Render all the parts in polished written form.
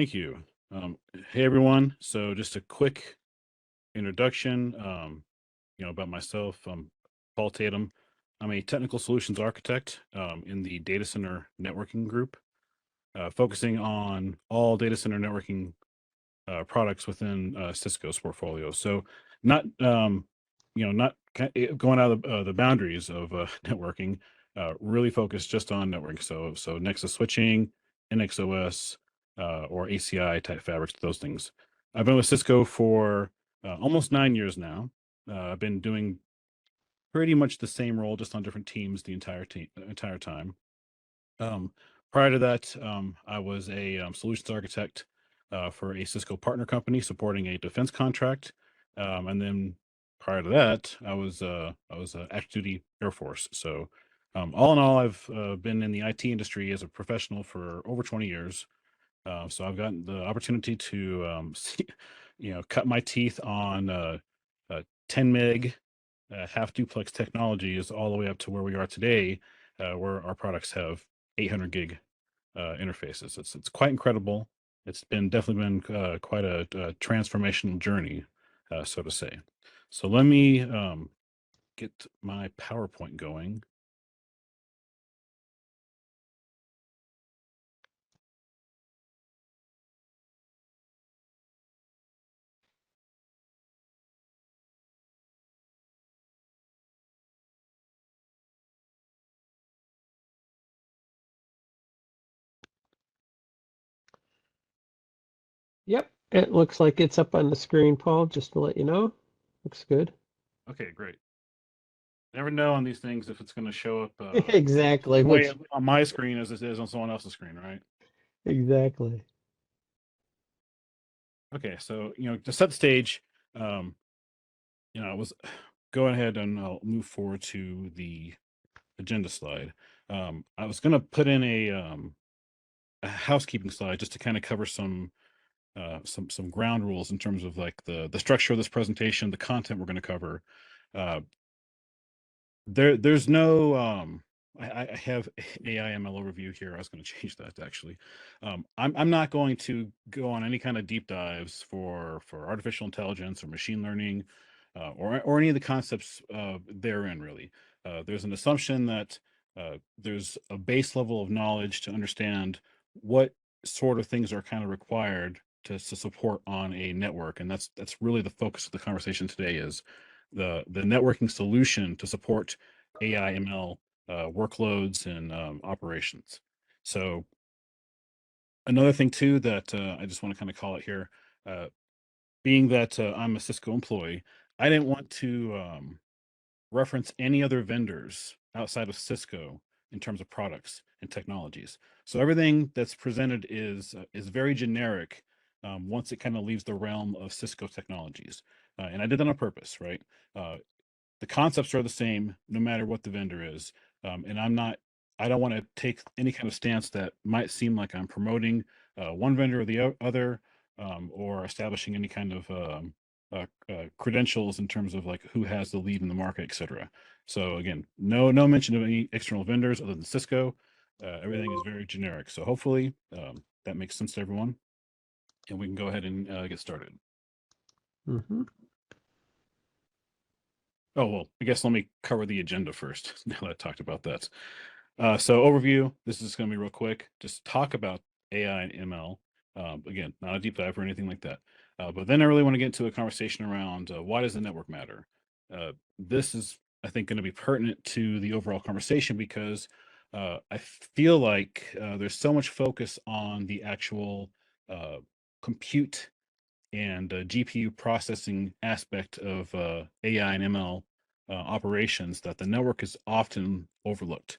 Thank you. Hey everyone. So just a quick introduction, about myself. I'm Paul Tatum. I'm a technical solutions architect in the data center networking group, focusing on all data center networking products within Cisco's portfolio. So not, not going out of the boundaries of networking. Really focused just on networking. So Nexus switching, NXOS, or ACI type fabrics, those things. I've been with Cisco for almost 9 years now. I've been doing pretty much the same role, just on different teams the entire time. Um, Prior to that, I was a solutions architect for a Cisco partner company supporting a defense contract, and then prior to that, I was active duty Air Force. So, all in all, I've been in the IT industry as a professional for over 20 years. So I've gotten the opportunity to cut my teeth on 10 meg half duplex technologies all the way up to where we are today, where our products have 800 gig interfaces. It's quite incredible. It's been definitely been quite a transformational journey, so to say. So let me get my PowerPoint going. Yep, it looks like it's up on the screen, Paul, just to let you know. Looks good. Okay, great. Never know on these things if it's going to show up Exactly, same way which on my screen as it is on someone else's screen, right? exactly. Okay, so to set the stage, um, I was going ahead and I'll move forward to the agenda slide. I was going to put in a housekeeping slide just to kind of cover some ground rules in terms of like the structure of this presentation, the content we're going to cover. Uh, there's no I have AIML overview here. I was going to change that actually. I'm not going to go on any kind of deep dives for artificial intelligence or machine learning, or any of the concepts therein really. There's an assumption that there's a base level of knowledge to understand what sort of things are kind of required to support on a network, and that's really the focus of the conversation today is the networking solution to support AI ML workloads and operations. So another thing too that I just want to kind of call it here, uh, being that I'm a Cisco employee, I didn't want to reference any other vendors outside of Cisco in terms of products and technologies. So everything that's presented is very generic once it kind of leaves the realm of Cisco technologies, and I did that on purpose, right? Uh, the concepts are the same no matter what the vendor is, and I don't want to take any kind of stance that might seem like I'm promoting one vendor or the other, or establishing any kind of credentials in terms of like who has the lead in the market, etc. So again, no mention of any external vendors other than Cisco. Everything is very generic. So hopefully that makes sense to everyone, and we can go ahead and get started. Mm-hmm. Oh, well, I guess let me cover the agenda first, now that I talked about that. So overview, this is going to be real quick. Just talk about AI and ML. Again, not a deep dive or anything like that. But then I really want to get into a conversation around why does the network matter? This is, I think, going to be pertinent to the overall conversation because I feel like there's so much focus on the actual uh, compute and GPU processing aspect of AI and ML operations that the network is often overlooked.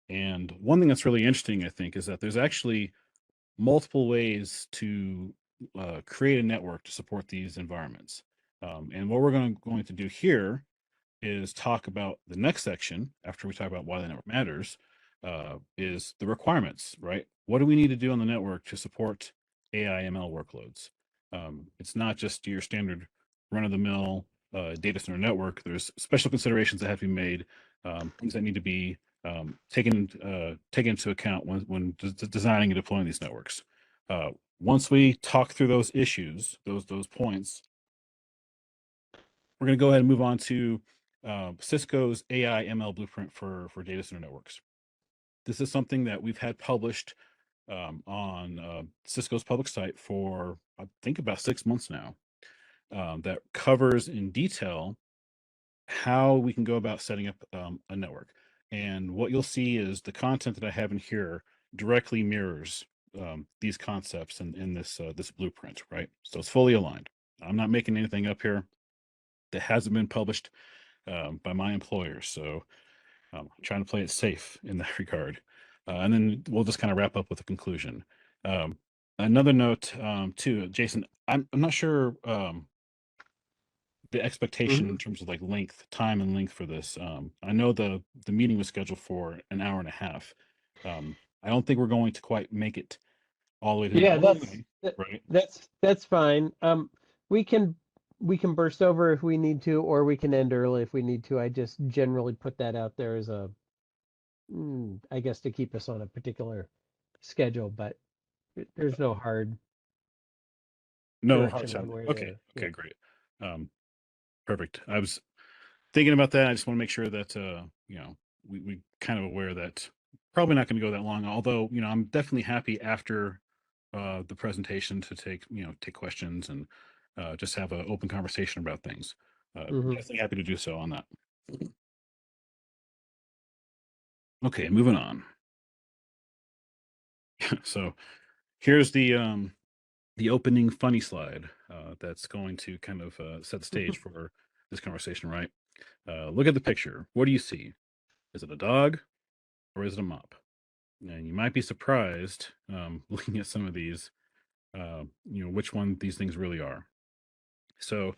And one thing that's really interesting, I think, is that there's actually multiple ways to create a network to support these environments. And what we're going to do here is talk about the next section after we talk about why the network matters, is the requirements, right? What do we need to do on the network to support AI ML workloads? It's not just your standard run of the mill data center network. There's special considerations that have to be made, things that need to be taken into account when designing and deploying these networks. Once we talk through those issues, those points, we're going to go ahead and move on to Cisco's AI ML blueprint for data center networks. This is something that we've had published on Cisco's public site for, I think, about 6 months now, that covers in detail how we can go about setting up a network. And what you'll see is the content that I have in here directly mirrors these concepts in this this blueprint, right? So it's fully aligned. I'm not making anything up here that hasn't been published by my employer. So I'm trying to play it safe in that regard. And then we'll just kind of wrap up with a conclusion. Um, Another note, too, Jason, I'm not sure the expectation in Mhm. terms of like length, time and length for this. I know the meeting was scheduled for an hour and a half. I don't think we're going to quite make it all the way to the Yeah, end anyway, right? that's fine. We can we can burst over if we need to, or we can end early if we need to. I just generally put that out there as a, I guess, to keep us on a particular schedule, but there's no hard No hard direction time. one way or the Okay, other. okay, Yeah. great. Perfect. I was thinking about that. I just want to make sure that we kind of aware that probably not going to go that long. Although I'm definitely happy after the presentation to take questions and just have an open conversation about things. Hmm. Definitely happy to do so on that. Okay, moving on. So here's the opening funny slide that's going to kind of set the stage for this conversation. Right. Look at the picture. What do you see? Is it a dog or is it a mop? And you might be surprised looking at some of these, which one these things really are. So,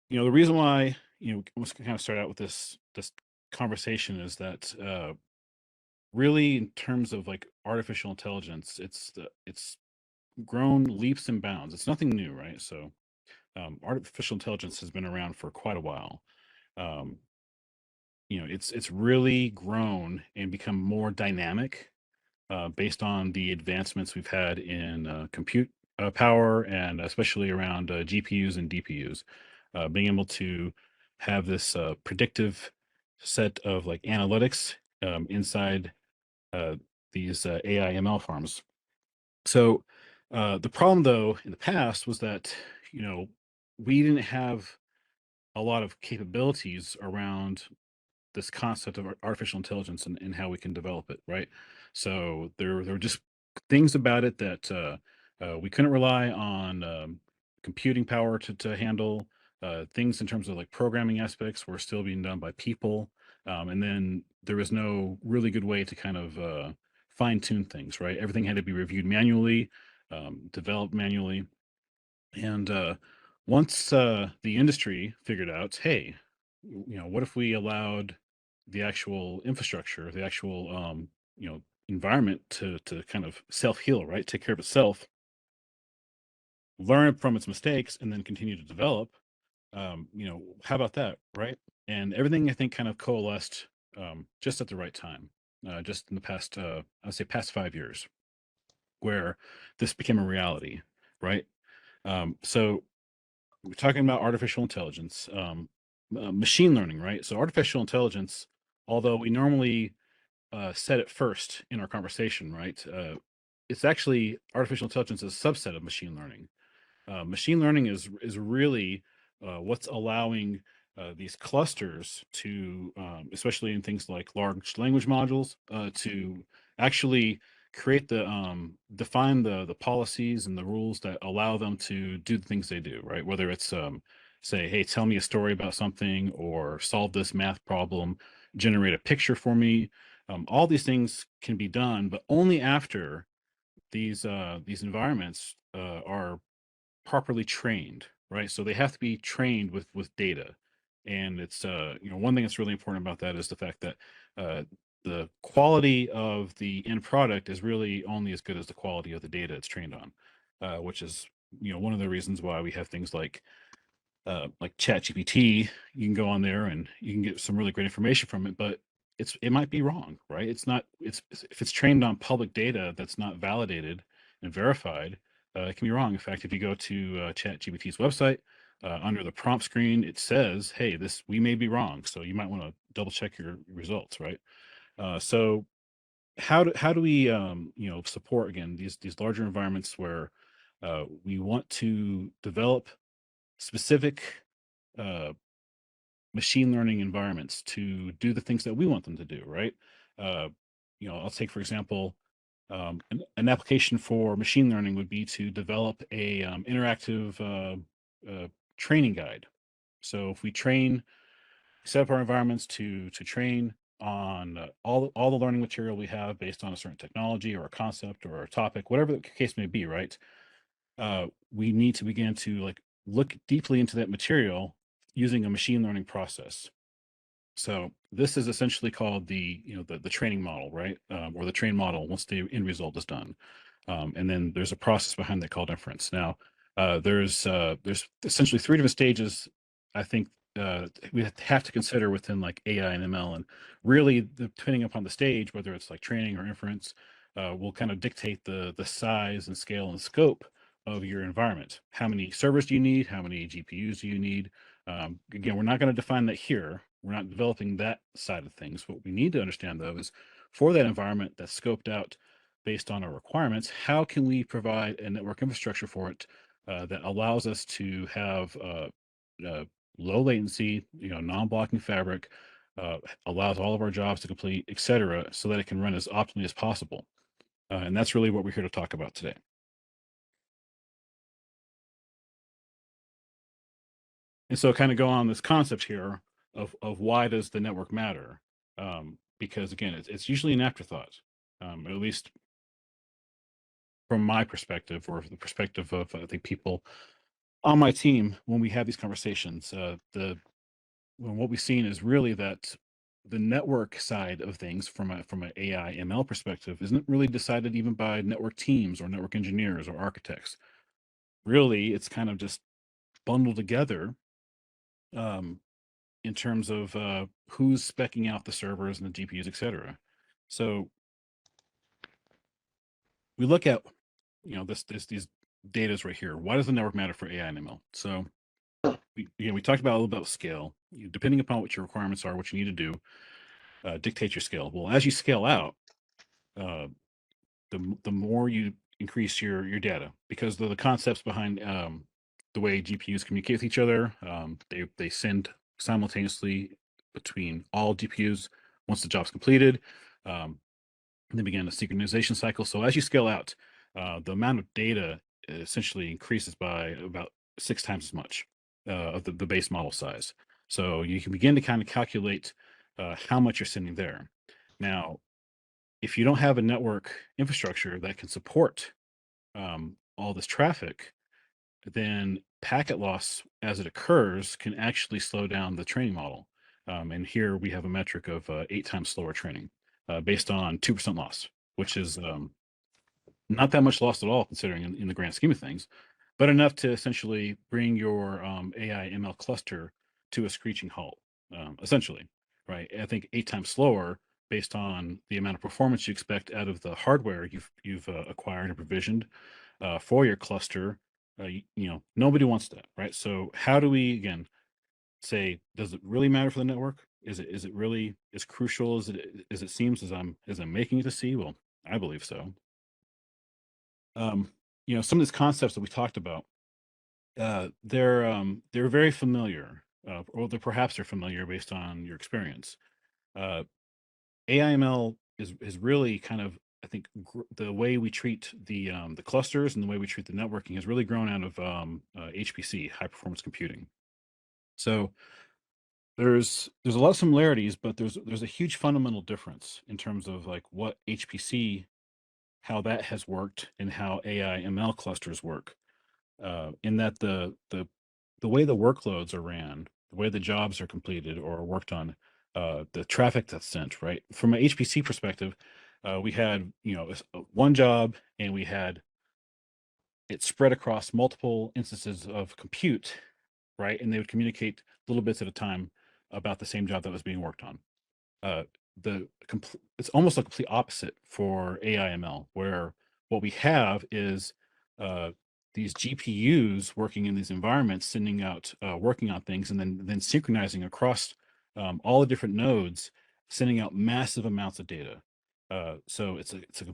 the reason why, let's kind of start out with this conversation is that really, in terms of like artificial intelligence, it's grown leaps and bounds. It's nothing new, right? So, artificial intelligence has been around for quite a while. Um, it's really grown and become more dynamic based on the advancements we've had in compute power and especially around GPUs and DPUs, being able to have this predictive set of like analytics inside uh, these AI ML farms. So the problem, though, in the past was that you know we didn't have a lot of capabilities around this concept of artificial intelligence and how we can develop it, right? So there were just things about it that we couldn't rely on computing power to handle. Things in terms of like programming aspects were still being done by people, and then there was no really good way to kind of fine tune things, right? Everything had to be reviewed manually, developed manually, and once the industry figured out, hey, what if we allowed the actual infrastructure, the actual environment to kind of self heal, right? Take care of itself, learn from its mistakes, and then continue to develop. How about that, right? And everything I think kind of coalesced just at the right time, just in the past, I'd say past 5 years, where this became a reality, right? So we're talking about artificial intelligence, machine learning, right? So artificial intelligence, although we normally set it first in our conversation, right? It's actually artificial intelligence is a subset of machine learning. Machine learning is really what's allowing these clusters to, especially in things like large language modules, to actually create define the policies and the rules that allow them to do the things they do, right? Whether it's say, hey, tell me a story about something, or solve this math problem, generate a picture for me. All these things can be done, but only after these environments are properly trained, right? So they have to be trained with data. And it's one thing that's really important about that is the fact that uh the quality of the end product is really only as good as the quality of the data it's trained on, which is one of the reasons why we have things like chat gpt. You can go on there and you can get some really great information from it, but it might be wrong, right? It's not it's if it's trained on public data that's not validated and verified, it can be wrong. In fact, if you go to ChatGPT's website, under the prompt screen, it says, "Hey, this we may be wrong," so you might want to double check your results, right? So how do we support again these larger environments where we want to develop specific uh, machine learning environments to do the things that we want them to do, right? Uh, I'll take for example, an application for machine learning would be to develop a interactive training guide. So if we set up our environments to train on all the learning material we have based on a certain technology or a concept or a topic, whatever the case may be, right? We need to begin to like look deeply into that material using a machine learning process. So this is essentially called the training model, right? Or the train model once the end result is done. And then there's a process behind that called inference. Now, there's essentially three different stages. I think we have to consider within like AI and ML, and really depending upon the stage, whether it's like training or inference, will kind of dictate the size and scale and scope of your environment. How many servers do you need? How many GPUs do you need? Again, we're not going to define that here. We're not developing that side of things. What we need to understand, though, is for that environment that's scoped out based on our requirements, how can we provide a network infrastructure for it that allows us to have uh, low latency, non-blocking fabric, allows all of our jobs to complete, et cetera, so that it can run as optimally as possible. And that's really what we're here to talk about today. And so kind of go on this concept here of why does the network matter? Because again, it's usually an afterthought, at least from my perspective or the perspective of I think people on my team when we have these conversations. What we've seen is really that the network side of things from an AI ML perspective isn't really decided even by network teams or network engineers or architects. Really, it's kind of just bundled together um, in terms of who's specking out the servers and the GPUs, et cetera. So we look at these datas right here. Why does the network matter for AI and ML? So we talked about a little bit of scale. Depending upon what your requirements are, what you need to do, dictate your scale. Well, as you scale out, uh, the more you increase your data, because the concepts behind the way GPUs communicate with each other, they send simultaneously between all GPUs once the job's completed. Um, and then begin a synchronization cycle. So as you scale out, the amount of data essentially increases by about 6 times as much of the base model size. So you can begin to kind of calculate how much you're sending there. Now, if you don't have a network infrastructure that can support all this traffic, then packet loss as it occurs can actually slow down the training model. And here we have a metric of 8 times slower training based on 2% loss, which is not that much loss at all, considering in the grand scheme of things, but enough to essentially bring your AI ML cluster to a screeching halt, essentially, right? I think 8 times slower based on the amount of performance you expect out of the hardware you've acquired and provisioned for your cluster. Nobody wants that, right? So how do we again say, does it really matter for the network? Is it really as crucial as it seems as I'm making it to see? Well, I believe so. Um, some of these concepts that we talked about, they're very familiar, or they're familiar based on your experience. Uh, AIML is really kind of, I think, the way we treat the clusters and the way we treat the networking has really grown out of HPC, high performance computing. So there's a lot of similarities, but there's a huge fundamental difference in terms of like what HPC, how that has worked, and how AI ML clusters work. In that the way the workloads are ran, the way the jobs are completed or worked on, the traffic that's sent, right? From an HPC perspective, we had one job, and we had it spread across multiple instances of compute, right? And they would communicate little bits at a time about the same job that was being worked on. Uh, it's almost like a complete opposite for AIML, where what we have is these GPUs working in these environments, sending out, working on things, and then synchronizing across all the different nodes, sending out massive amounts of data. So it's a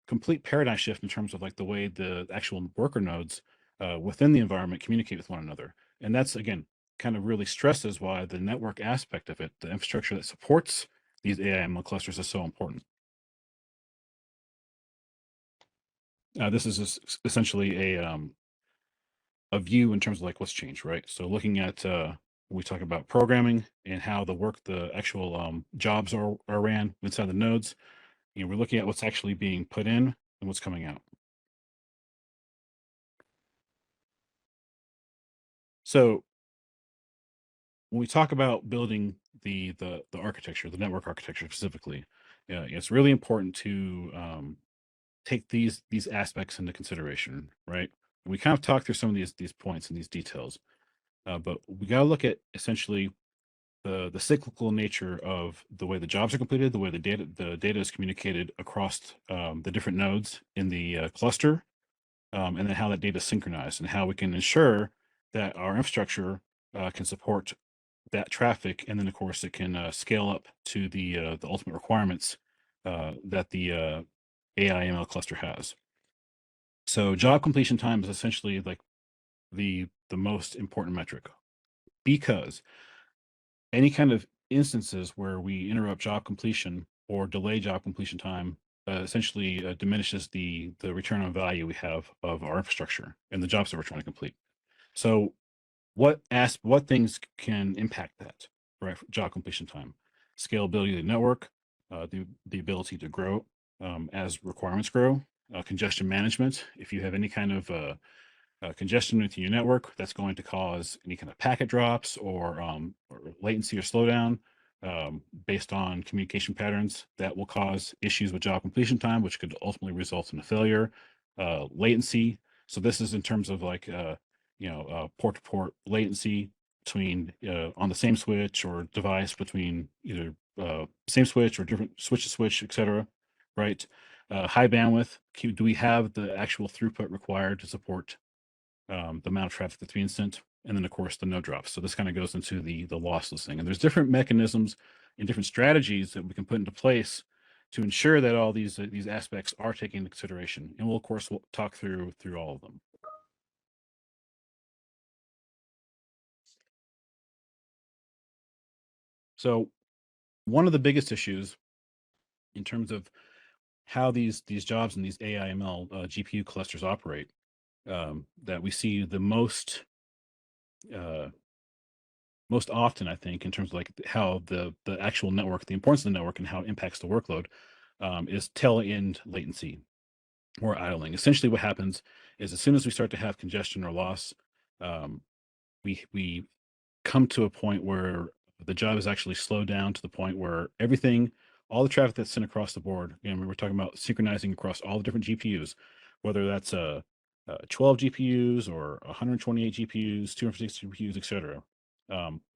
complete paradigm shift in terms of like the way the actual worker nodes within the environment communicate with one another. And that's again kind of really stresses why the network aspect of it, the infrastructure that supports these AI/ML clusters, is so important. This is essentially a view in terms of like what's changed, right? So looking at when we talk about programming and how the actual jobs are ran inside the nodes, we're looking at what's actually being put in and what's coming out. So when we talk about building the architecture, the network architecture specifically, it's really important to take these aspects into consideration, right? We kind of talk through some of these points and these details, but we got to look at essentially the cyclical nature of the way the jobs are completed, the way the data is communicated across the different nodes in the cluster, and then how that data is synchronized, and how we can ensure that our infrastructure can support that traffic, and then of course it can scale up to the ultimate requirements that the AI/ML cluster has. So job completion time is essentially like the most important metric, because any kind of instances where we interrupt job completion or delay job completion time essentially diminishes the return on value we have of our infrastructure and the jobs that we're trying to complete. So what things can impact that, right? Job completion time, scalability of the network, the ability to grow as requirements grow, congestion management. If you have any kind of congestion within your network, that's going to cause any kind of packet drops or latency or slowdown based on communication patterns, that will cause issues with job completion time, which could ultimately result in a failure. Latency. So this is in terms of like port to port latency between on the same switch or device, between either same switch or different switch to switch, etc. Right? High bandwidth. Do we have the actual throughput required to support the amount of traffic that's being sent? And then of course the node drops. So this kind of goes into the lossless thing. And there's different mechanisms and different strategies that we can put into place to ensure that all these aspects are taken into consideration. And we'll of course we'll talk through all of them. So one of the biggest issues in terms of how these jobs and these AI/ML GPU clusters operate, that we see the uh, most often, I think, in terms of like how the actual network, the importance of the network, and how it impacts the workload, is tail end latency or idling. Essentially, what happens is as soon as we start to have congestion or loss, um, we come to a point where the job is actually slowed down to the point where everything, all the traffic that's sent across the board, and we were talking about synchronizing across all the different GPUs, whether that's 12 GPUs or 128 GPUs, 256 GPUs, etc.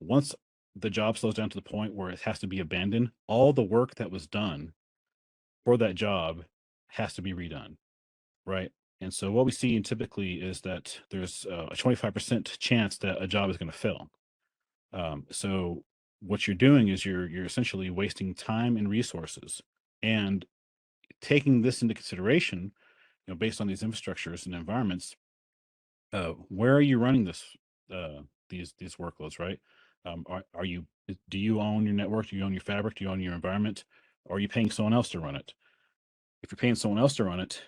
Once the job slows down to the point where it has to be abandoned, all the work that was done for that job has to be redone, right? And so what we see typically is that there's a 25% chance that a job is going to fail. So what you're doing is you're essentially wasting time and resources. And taking this into consideration, based on these infrastructures and environments, where are you running these workloads, right? Are you Do you own your network? Do you own your fabric? Do you own your environment? Or are you paying someone else to run it? If you're paying someone else to run it,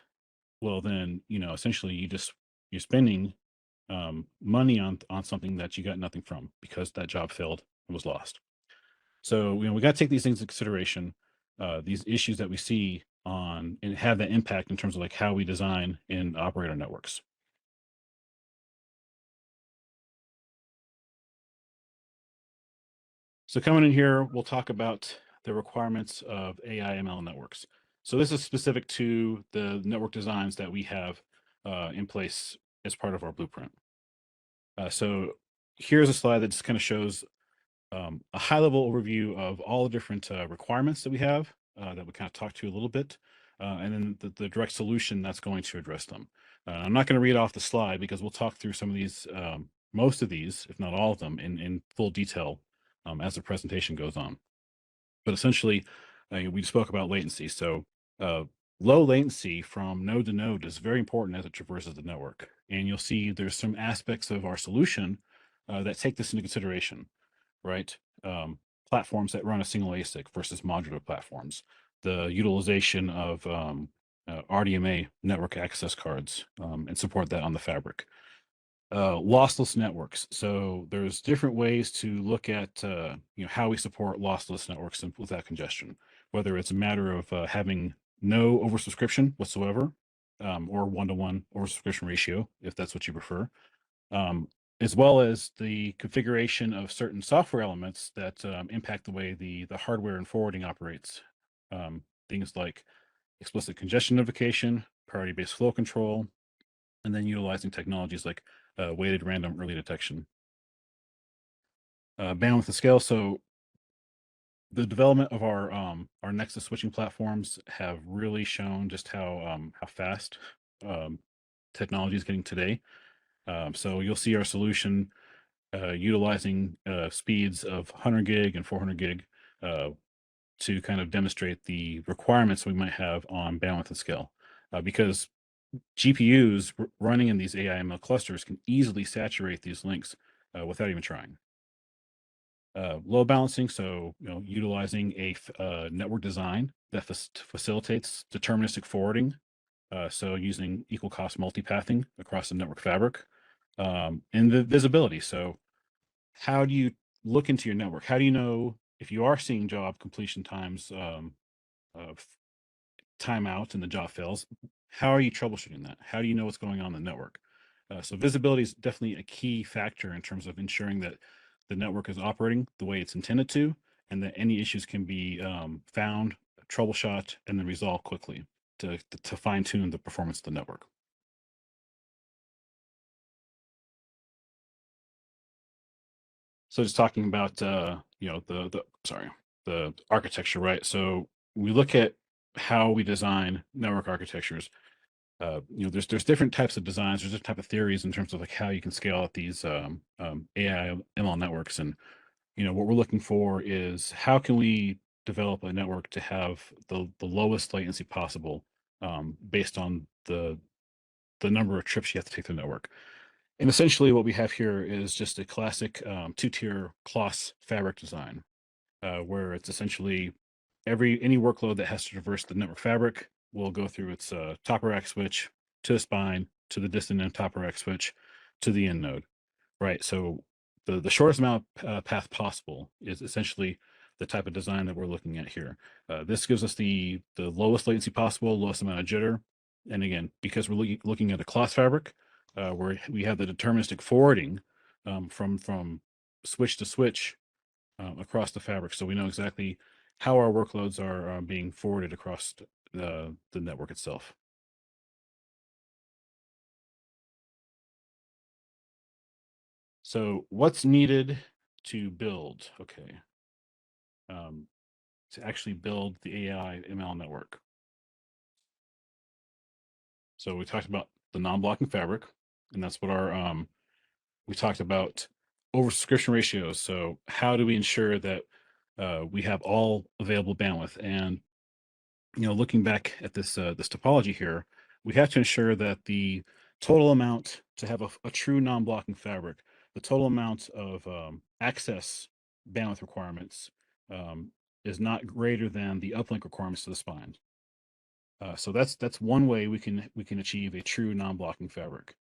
well then, essentially you're spending money on something that you got nothing from, because that job failed and was lost. So, we got to take these things into consideration, these issues that we see on and have that impact in terms of like how we design and operate our networks. So coming in here, we'll talk about the requirements of AI/ML networks. So this is specific to the network designs that we have in place as part of our blueprint. So here's a slide that just kind of shows a high level overview of all the different requirements that we have that we kind of talked to a little bit. and then the direct solution that's going to address them. I'm not going to read off the slide because we'll talk through some of these, most of these, if not all of them, in full detail as the presentation goes on. But essentially, we spoke about latency. So uh, low latency from node to node is very important as it traverses the network. And you'll see there's some aspects of our solution that take this into consideration, right? Platforms that run a single ASIC versus modular platforms, the utilization of RDMA network access cards and support that on the fabric. Lossless networks. So there's different ways to look at how we support lossless networks without congestion, whether it's a matter of having no oversubscription whatsoever, or one-to-one oversubscription ratio, if that's what you prefer, um, as well as the configuration of certain software elements that impact the way the hardware and forwarding operates. Things like explicit congestion notification, priority-based flow control, and then utilizing technologies like weighted random early detection. Bandwidth to scale. So the development of our Nexus switching platforms have really shown just how fast um, technology is getting today. So you'll see our solution utilizing speeds of 100 gig and 400 gig to kind of demonstrate the requirements we might have on bandwidth and scale. Because GPUs running in these AI ML clusters can easily saturate these links without even trying. Load balancing, so utilizing a network design that facilitates deterministic forwarding. So using equal cost multipathing across the network fabric, and the visibility. So how do you look into your network? How do you know if you are seeing job completion times of timeout and the job fails? How are you troubleshooting that? How do you know what's going on in the network? So visibility is definitely a key factor in terms of ensuring that the network is operating the way it's intended to, and that any issues can be found, troubleshot, and then resolved quickly to fine tune the performance of the network. So just talking about the architecture, right? So we look at how we design network architectures. There's different types of designs. There's different type of theories in terms of like how you can scale out these AI ML networks. And what we're looking for is how can we develop a network to have the lowest latency possible, based on the number of trips you have to take the network. And essentially, what we have here is just a classic two-tier CLOS fabric design, where it's essentially any workload that has to traverse the network fabric will go through its top of rack switch to the spine to the distant end top of rack switch to the end node, right? So the shortest amount of path possible is essentially the type of design that we're looking at here. This gives us the lowest latency possible, lowest amount of jitter, and again, because we're looking at a CLOS fabric, where we have the deterministic forwarding from switch to switch across the fabric, so we know exactly how our workloads are being forwarded across the network itself. So what's needed to build? Okay, to actually build the AI ML network. So we talked about the non-blocking fabric, and that's what our we talked about oversubscription ratios. So how do we ensure that we have all available bandwidth? And looking back at this topology here, we have to ensure that the total amount to have a true non-blocking fabric, the total amount of access bandwidth requirements um, is not greater than the uplink requirements to the spine. So that's one way we can achieve a true non-blocking fabric.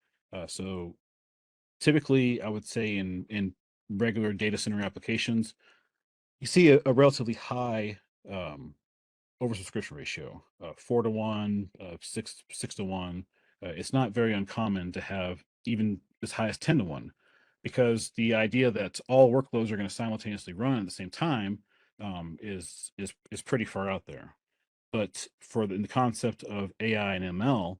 So typically, I would say in regular data center applications, you see a relatively high oversubscription ratio, 4 to 1, 6 to 1. It's not very uncommon to have even as high as 10 to 1, because the idea that all workloads are going to simultaneously run at the same time is pretty far out there. But for the concept of AI and ML,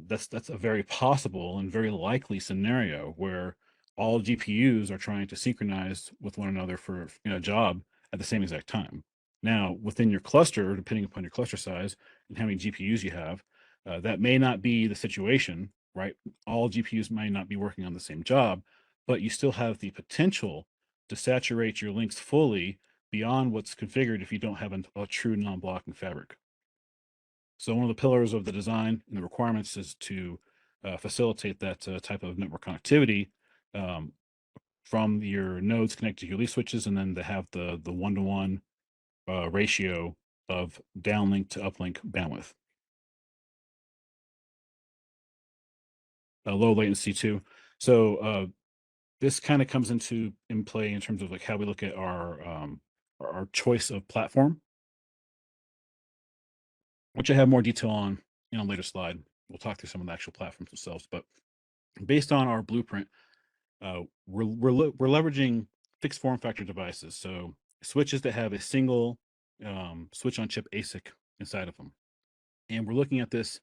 that's a very possible and very likely scenario where all GPUs are trying to synchronize with one another for a job at the same exact time. Now, within your cluster, depending upon your cluster size and how many GPUs you have, that may not be the situation, right? All GPUs might not be working on the same job, but you still have the potential to saturate your links fully beyond what's configured if you don't have a true non-blocking fabric. So one of the pillars of the design and the requirements is to facilitate that type of network connectivity um, from your nodes connected to your leaf switches, and then to have the one-to-one ratio of downlink to uplink bandwidth. Low latency too. So this kind of comes in play in terms of like how we look at our choice of platform, which I have more detail on in a later slide. We'll talk through some of the actual platforms themselves, but based on our blueprint, we're leveraging fixed form factor devices. So switches that have a single switch on chip ASIC inside of them. And we're looking at this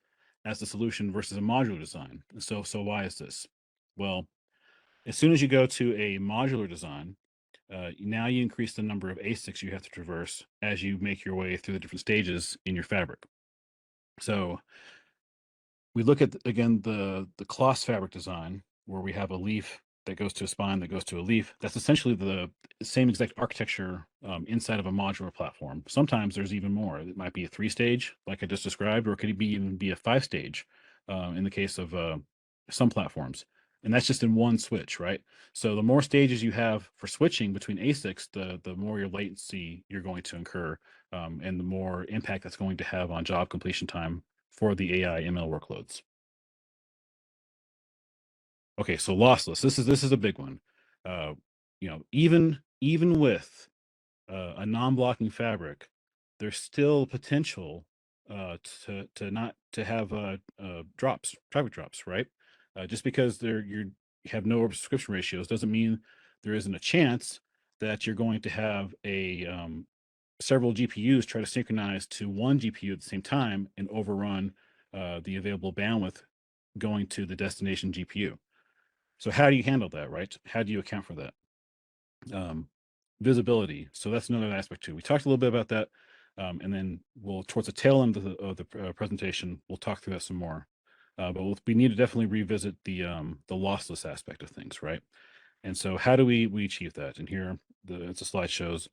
as the solution versus a modular design. So why is this? Well, as soon as you go to a modular design, now you increase the number of ASICs you have to traverse as you make your way through the different stages in your fabric. So we look at again the cross fabric design where we have a leaf that goes to a spine that goes to a leaf. That's essentially the same exact architecture inside of a modular platform. Sometimes there's even more. It might be a 3-stage, like I just described, or it could even be a 5-stage in the case of some platforms. And that's just in one switch, right? So the more stages you have for switching between ASICs, the more your latency you're going to incur, and the more impact that's going to have on job completion time for the AI ML workloads. Okay, so lossless. This is a big one. Uh, even with a non-blocking fabric, there's still potential to not to have drops, traffic drops, right? Just because you have no subscription ratios doesn't mean there isn't a chance that you're going to have a several GPUs try to synchronize to one GPU at the same time and overrun the available bandwidth going to the destination GPU. So how do you handle that, right? How do you account for that? Um, Visibility. So that's another aspect too. We talked a little bit about that, and then we'll towards the tail end of the presentation, we'll talk through that some more. We need to definitely revisit the lossless aspect of things, right? And so how do we achieve that? And here, as the slide shows,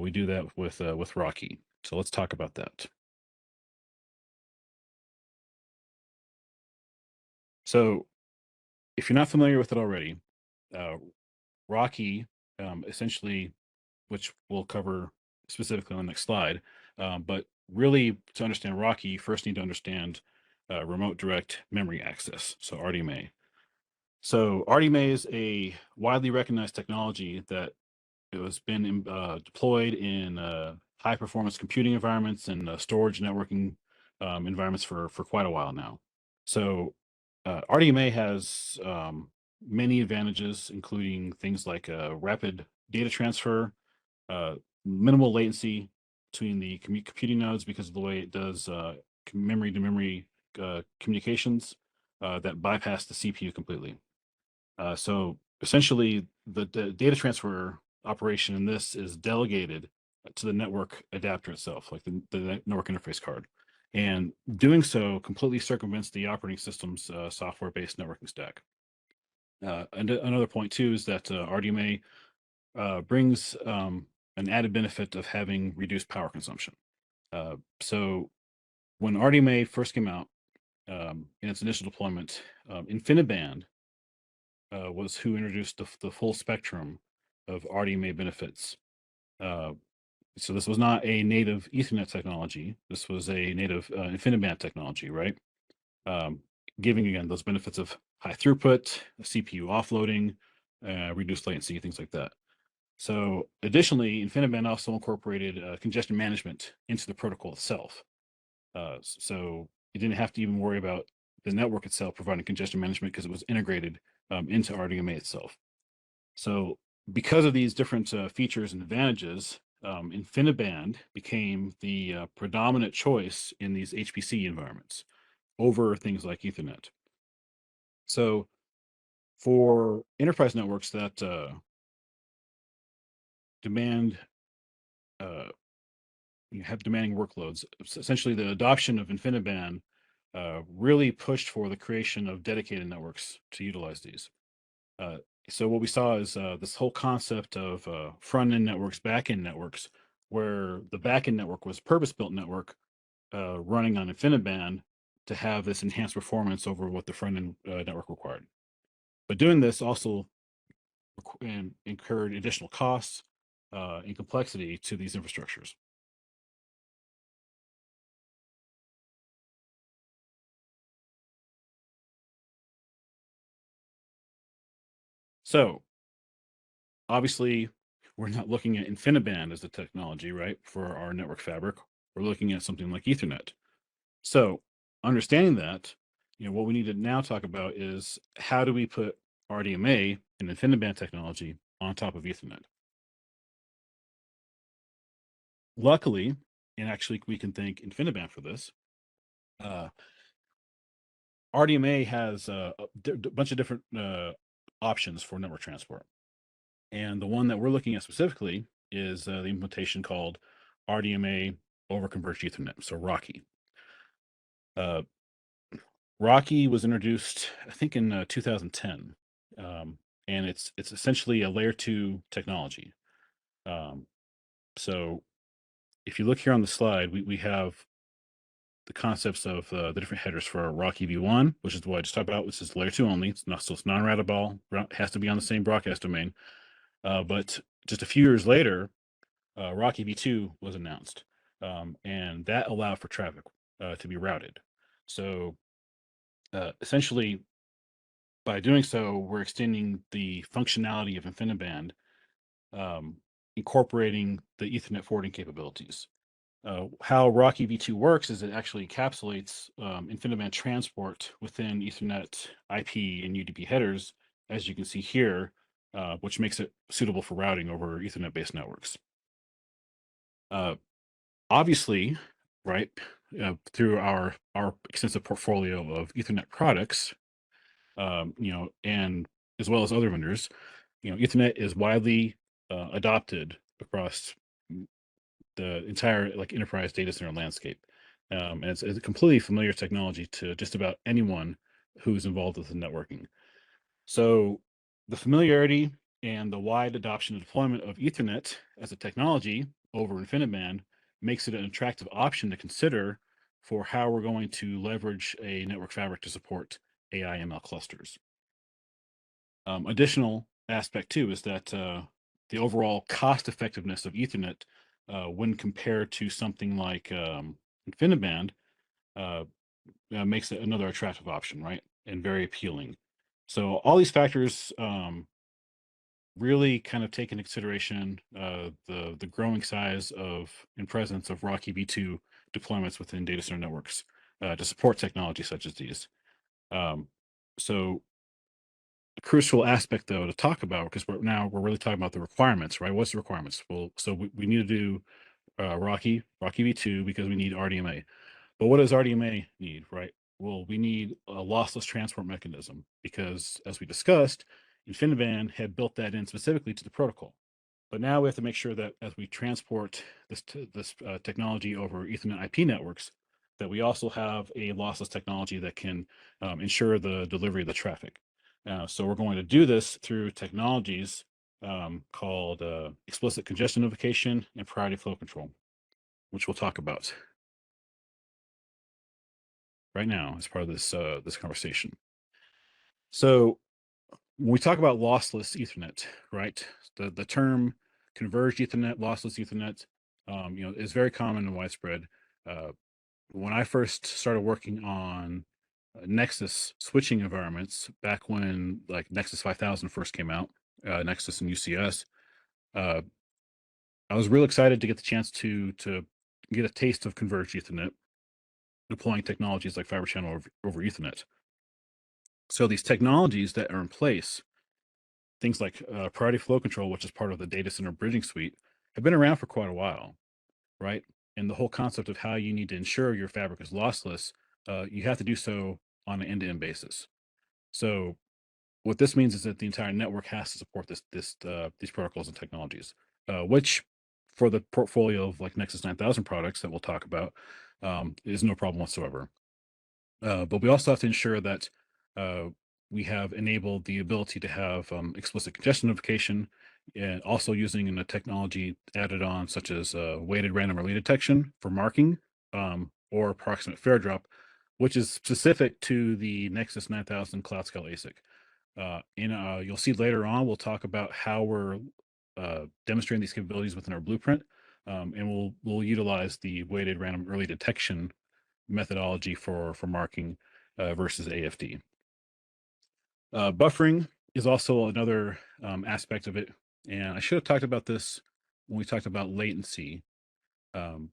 we do that with Rocky. So let's talk about that. So if you're not familiar with it already, uh, Rocky essentially, which we'll cover specifically on the next slide, but really to understand Rocky, you first need to understand remote direct memory access, so RDMA. So RDMA is a widely recognized technology that it has been deployed in high performance computing environments and storage networking environments for quite a while now. So RDMA has many advantages, including things like rapid data transfer, uh, minimal latency between the computing nodes because of the way it does memory to memory communications that bypass the CPU completely. So essentially, the data transfer operation in this is delegated to the network adapter itself, like the network interface card. And doing so completely circumvents the operating system's software-based networking stack. And another point too is that RDMA brings an added benefit of having reduced power consumption. So when RDMA first came out in its initial deployment, InfiniBand was who introduced the full spectrum of RDMA benefits. Uh, so this was not a native Ethernet technology. This was a native InfiniBand technology, right? Um, Giving again those benefits of high throughput, CPU offloading, reduced latency, things like that. So additionally, InfiniBand also incorporated congestion management into the protocol itself. So you didn't have to even worry about the network itself providing congestion management because it was integrated into RDMA itself. So because of these different features and advantages, InfiniBand became the predominant choice in these HPC environments over things like Ethernet. So for enterprise networks that demand you have demanding workloads. Essentially, the adoption of InfiniBand really pushed for the creation of dedicated networks to utilize these. Uh, so what we saw is this whole concept of front-end networks, back-end networks, where the back-end network was purpose-built network running on InfiniBand to have this enhanced performance over what the front-end network required. But doing this also incurred additional costs and complexity to these infrastructures. So obviously, we're not looking at InfiniBand as the technology, right, for our network fabric. We're looking at something like Ethernet. So understanding that, what we need to now talk about is how do we put RDMA and InfiniBand technology on top of Ethernet? Luckily, and actually we can thank InfiniBand for this, uh, RDMA has a bunch of different options for network transport. And the one that we're looking at specifically is the implementation called RDMA over Converged Ethernet, so Rocky. Uh, Rocky was introduced, I think, in 2010, and it's essentially a layer two technology. Um, so if you look here on the slide, we have the concepts of the different headers for Rocky V1, which is what I just talked about, which is layer two only. It's not, so it's non-routable, has to be on the same broadcast domain. But just a few years later, Rocky V2 was announced, and that allowed for traffic to be routed. So essentially, by doing so, we're extending the functionality of InfiniBand, um, incorporating the Ethernet forwarding capabilities. How Rocky V2 works is it actually encapsulates InfiniBand transport within Ethernet IP and UDP headers, as you can see here, which makes it suitable for routing over Ethernet-based networks. Uh, Obviously, right, through our extensive portfolio of Ethernet products, and as well as other vendors, Ethernet is widely adopted across the entire like enterprise data center landscape. And it's a completely familiar technology to just about anyone who's involved with the networking. So the familiarity and the wide adoption and deployment of Ethernet as a technology over InfiniBand makes it an attractive option to consider for how we're going to leverage a network fabric to support AI ML clusters. Additional aspect too is that the overall cost effectiveness of Ethernet when compared to something like InfiniBand uh, makes it another attractive option, right? And very appealing. So all these factors really kind of take into consideration the growing size of and presence of Rocky V2 deployments within data center networks to support technology such as these. Um, so a crucial aspect though to talk about because we're really talking about the requirements, right? What's the requirements? Well, so we need to do Rocky V2 because we need RDMA. But what does RDMA need, right? Well, we need a lossless transport mechanism because, as we discussed, InfiniBand had built that in specifically to the protocol. But now we have to make sure that as we transport this technology over Ethernet IP networks, that we also have a lossless technology that can ensure the delivery of the traffic. So we're going to do this through technologies called explicit congestion notification and priority flow control, which we'll talk about right now as part of this conversation. So when we talk about lossless Ethernet, right? The term converged Ethernet, lossless Ethernet, is very common and widespread. Uh, when I first started working on Nexus switching environments back when like Nexus 5000 first came out, Nexus and UCS, uh, I was real excited to get the chance to get a taste of converged Ethernet, deploying technologies like Fiber Channel over Ethernet. So these technologies that are in place, things like priority flow control, which is part of the data center bridging suite, have been around for quite a while, right? And the whole concept of how you need to ensure your fabric is lossless, you have to do so on an end-to-end basis. So what this means is that the entire network has to support these protocols and technologies, which for the portfolio of like Nexus 9000 products that we'll talk about, is no problem whatsoever. But we also have to ensure that uh, we have enabled the ability to have explicit congestion notification, and also using a technology added on, such as weighted random relay detection for marking, or approximate fair drop, which is specific to the Nexus 9000 Cloud Scale ASIC. You'll see later on, we'll talk about how we're demonstrating these capabilities within our blueprint, and we'll utilize the weighted random early detection methodology for marking versus AFD. Buffering is also another aspect of it, and I should have talked about this when we talked about latency. Um,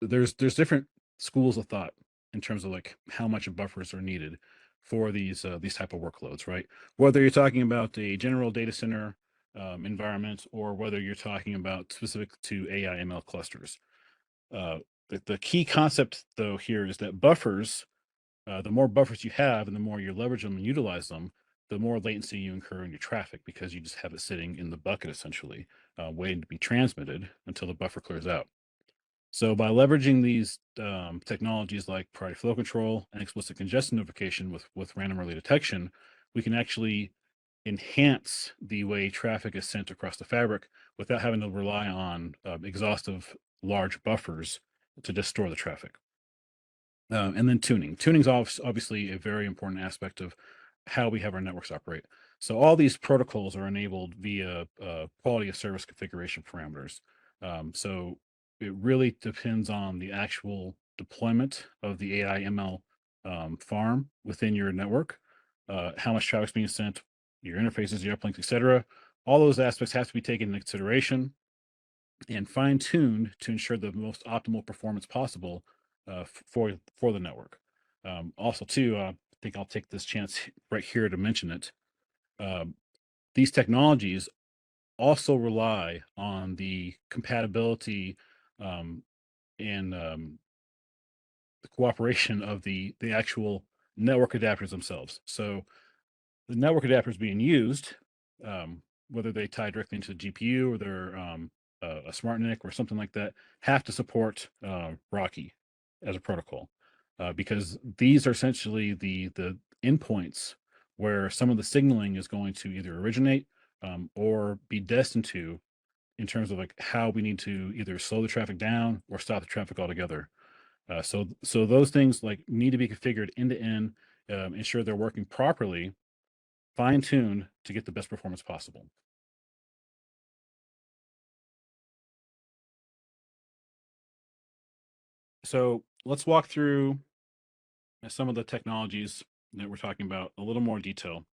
there's different schools of thought in terms of like how much of buffers are needed for these type of workloads, right? Whether you're talking about a general data center environment, or whether you're talking about specific to AI ML clusters. Uh, the key concept though here is that buffers, the more buffers you have and the more you leverage them and utilize them, the more latency you incur in your traffic, because you just have it sitting in the bucket essentially, waiting to be transmitted until the buffer clears out. So by leveraging these technologies like priority flow control and explicit congestion notification with random relay detection, we can actually enhance the way traffic is sent across the fabric without having to rely on exhaustive large buffers to just store the traffic. And then tuning. Tuning is obviously a very important aspect of how we have our networks operate. So all these protocols are enabled via quality of service configuration parameters. So it really depends on the actual deployment of the AI ML farm within your network, how much traffic's being sent, your interfaces, your uplinks, etc. All those aspects have to be taken into consideration and fine-tuned to ensure the most optimal performance possible for the network. Also, too, I think I'll take this chance right here to mention it. Um, these technologies also rely on the compatibility um, and the cooperation of the actual network adapters themselves. So the network adapters being used, um, whether they tie directly into the GPU or they're a smart NIC or something like that, have to support Rocky as a protocol, because these are essentially the endpoints where some of the signaling is going to either originate or be destined to, in terms of like how we need to either slow the traffic down or stop the traffic altogether. So those things like need to be configured end to end, ensure they're working properly, fine-tuned to get the best performance possible. So let's walk through some of the technologies that we're talking about a little more detail,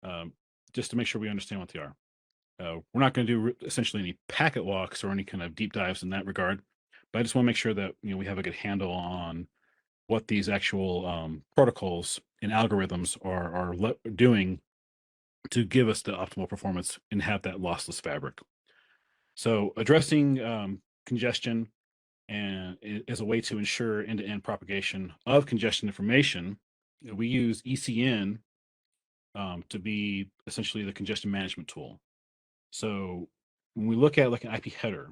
um, just to make sure we understand what they are. We're not going to do essentially any packet walks or any kind of deep dives in that regard, but I just want to make sure that we have a good handle on what these actual protocols and algorithms are doing to give us the optimal performance and have that lossless fabric. So addressing congestion and as a way to ensure end-to-end propagation of congestion information, we use ECN to be essentially the congestion management tool. So when we look at like an IP header,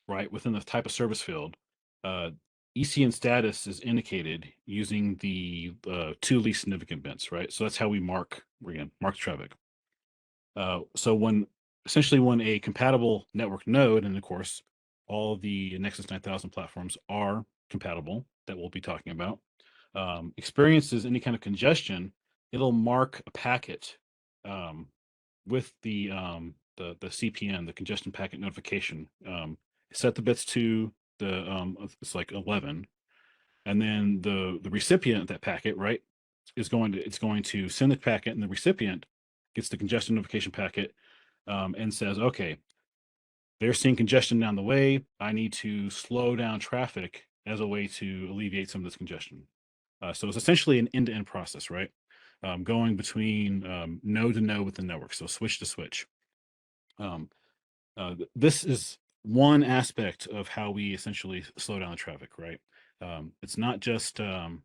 right, within the type of service field, uh, ECN status is indicated using the two least significant bits, right? So that's how we mark, again, mark traffic. So when a compatible network node, and of course, all of the Nexus 9000 platforms are compatible that we'll be talking about, experiences any kind of congestion, it'll mark a packet um, with the CPN, the congestion packet notification. Set the bits to it's like 11, and then the recipient of that packet, right, it's going to send the packet, and the recipient gets the congestion notification packet, and says, okay, they're seeing congestion down the way. I need to slow down traffic as a way to alleviate some of this congestion. So it's essentially an end-to-end process, right? Going between node to node within the network, so switch to switch. This is one aspect of how we essentially slow down the traffic, right? It's not just at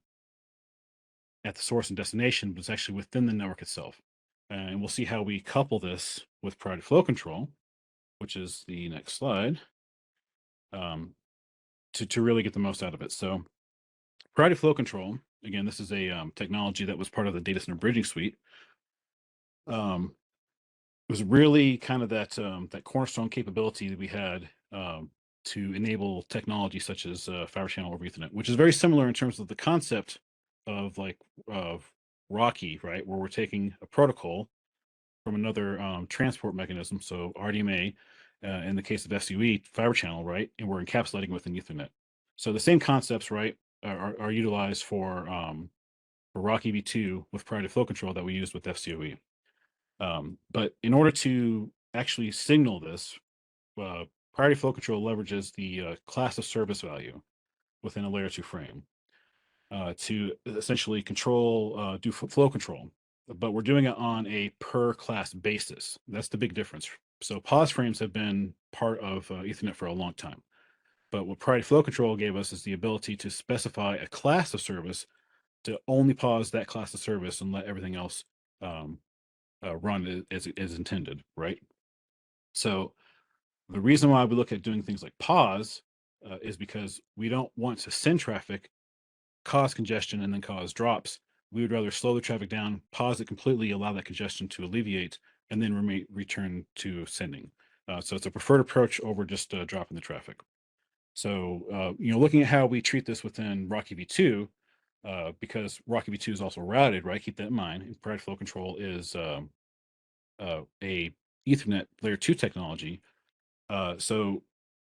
the source and destination, but it's actually within the network itself. And we'll see how we couple this with priority flow control, which is the next slide, to really get the most out of it. So priority flow control, again, this is a technology that was part of the data center bridging suite. Was really kind of that cornerstone capability that we had to enable technology such as fiber channel over Ethernet, which is very similar in terms of the concept of Rocky, right, where we're taking a protocol from another transport mechanism, so RDMA, in the case of SUE, fiber channel, right, and we're encapsulating within Ethernet. So the same concepts, right, are utilized for Rocky V2 with priority flow control that we used with FCOE. But in order to actually signal this, priority flow control leverages the class of service value within a layer 2 frame to essentially control, do flow control. But we're doing it on a per class basis. That's the big difference. So pause frames have been part of Ethernet for a long time. But what priority flow control gave us is the ability to specify a class of service to only pause that class of service and let everything else run as intended, right? So the reason why we look at doing things like pause is because we don't want to send traffic, cause congestion, and then cause drops. We would rather slow the traffic down, pause it completely, allow that congestion to alleviate, and then return to sending. So it's a preferred approach over just dropping the traffic. So, looking at how we treat this within Rocky V2, because Rocky V2 is also routed, right? Keep that in mind. Priority flow control is a Ethernet layer 2 technology. So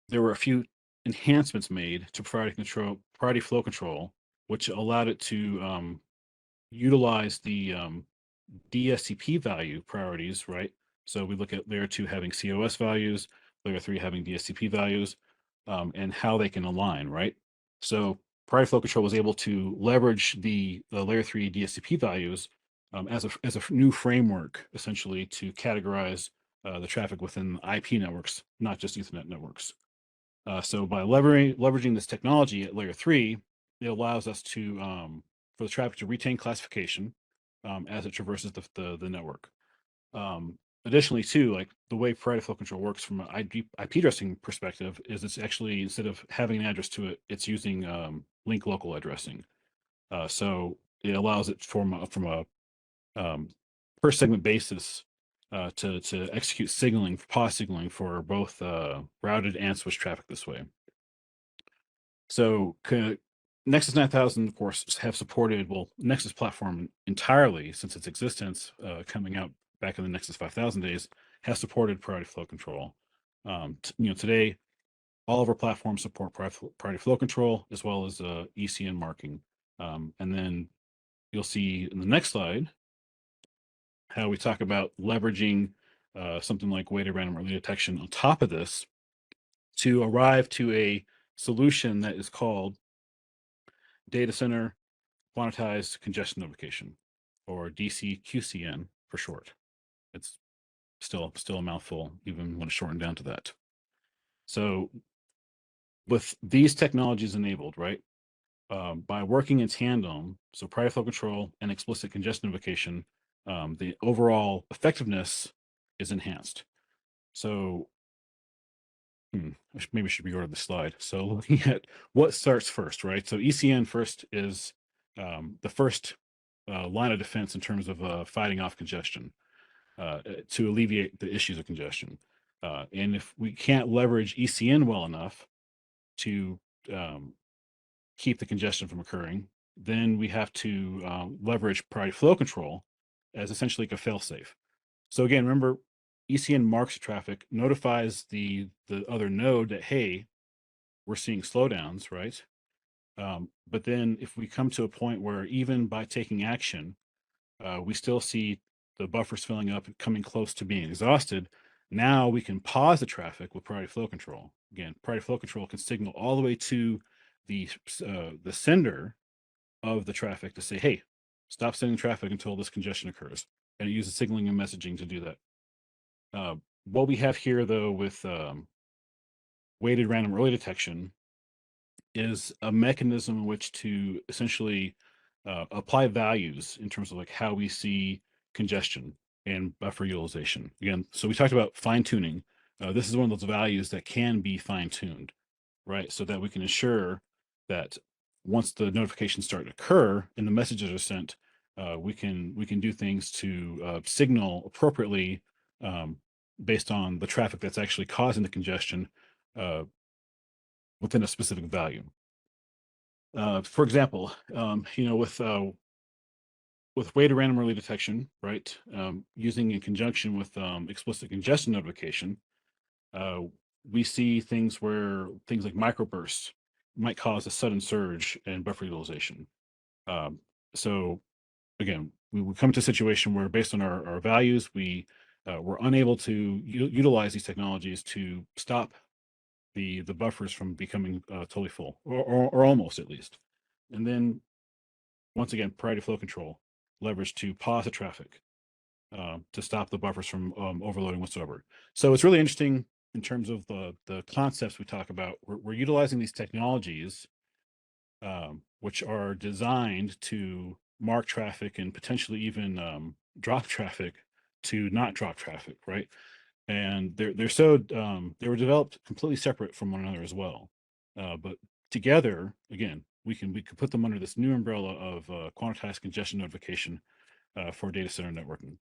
there were a few enhancements made to priority flow control, which allowed it to utilize the DSCP value priorities, right? So we look at layer 2 having COS values, layer 3 having DSCP values, and how they can align, right? So priority flow control was able to leverage the layer 3 DSCP values as a new framework, essentially, to categorize the traffic within IP networks, not just Ethernet networks. So by leveraging this technology at layer 3, it allows us to for the traffic to retain classification as it traverses the network. Additionally, too, like the way priority flow control works from an IP addressing perspective is it's actually, instead of having an address to it, it's using link local addressing. So it allows it from a per segment basis to execute signaling, pause signaling for both routed and switch traffic this way. So Nexus 9000, of course, have supported, Nexus platform entirely since its existence, coming out back in the Nexus 5000 days, has supported priority flow control. Today, all of our platforms support priority flow control as well as ECN marking. And then you'll see in the next slide how we talk about leveraging something like weighted random early detection on top of this to arrive to a solution that is called data center quantized congestion notification, or DCQCN for short. It's still a mouthful, even when it's shortened down to that. So with these technologies enabled, right, by working in tandem, so priority flow control and explicit congestion notification, the overall effectiveness is enhanced. So maybe I should reorder the slide. So looking at what starts first, right? So ECN first is the first line of defense in terms of fighting off congestion to alleviate the issues of congestion. And if we can't leverage ECN well enough to keep the congestion from occurring, then we have to leverage priority flow control as essentially like a failsafe. So again, remember, ECN marks traffic, notifies the other node that, hey, we're seeing slowdowns, right? But then if we come to a point where even by taking action, we still see the buffers filling up and coming close to being exhausted, now we can pause the traffic with priority flow control. Again, priority flow control can signal all the way to the sender of the traffic to say, hey, stop sending traffic until this congestion occurs. And it uses signaling and messaging to do that. What we have here, though, with weighted random early detection is a mechanism in which to essentially apply values in terms of like how we see congestion and buffer utilization. Again, so we talked about fine tuning. this is one of those values that can be fine-tuned, right? So that we can ensure that once the notifications start to occur and the messages are sent, we can do things to signal appropriately, um, based on the traffic that's actually causing the congestion uh, within a specific value. For example, with weighted random relay detection, right? Using in conjunction with explicit congestion notification, uh, we see things where things like microbursts might cause a sudden surge in buffer utilization. Um, so again, we would come to a situation where, based on our values, we're unable to utilize these technologies to stop the buffers from becoming totally full, or almost, at least. And then, once again, priority flow control leverage to pause the traffic, to stop the buffers from overloading whatsoever. So it's really interesting in terms of the concepts we talk about. We're utilizing these technologies, which are designed to mark traffic and potentially even drop traffic to not drop traffic, right? And they were developed completely separate from one another as well, but together, again, we can put them under this new umbrella of quantized congestion notification for data center networking.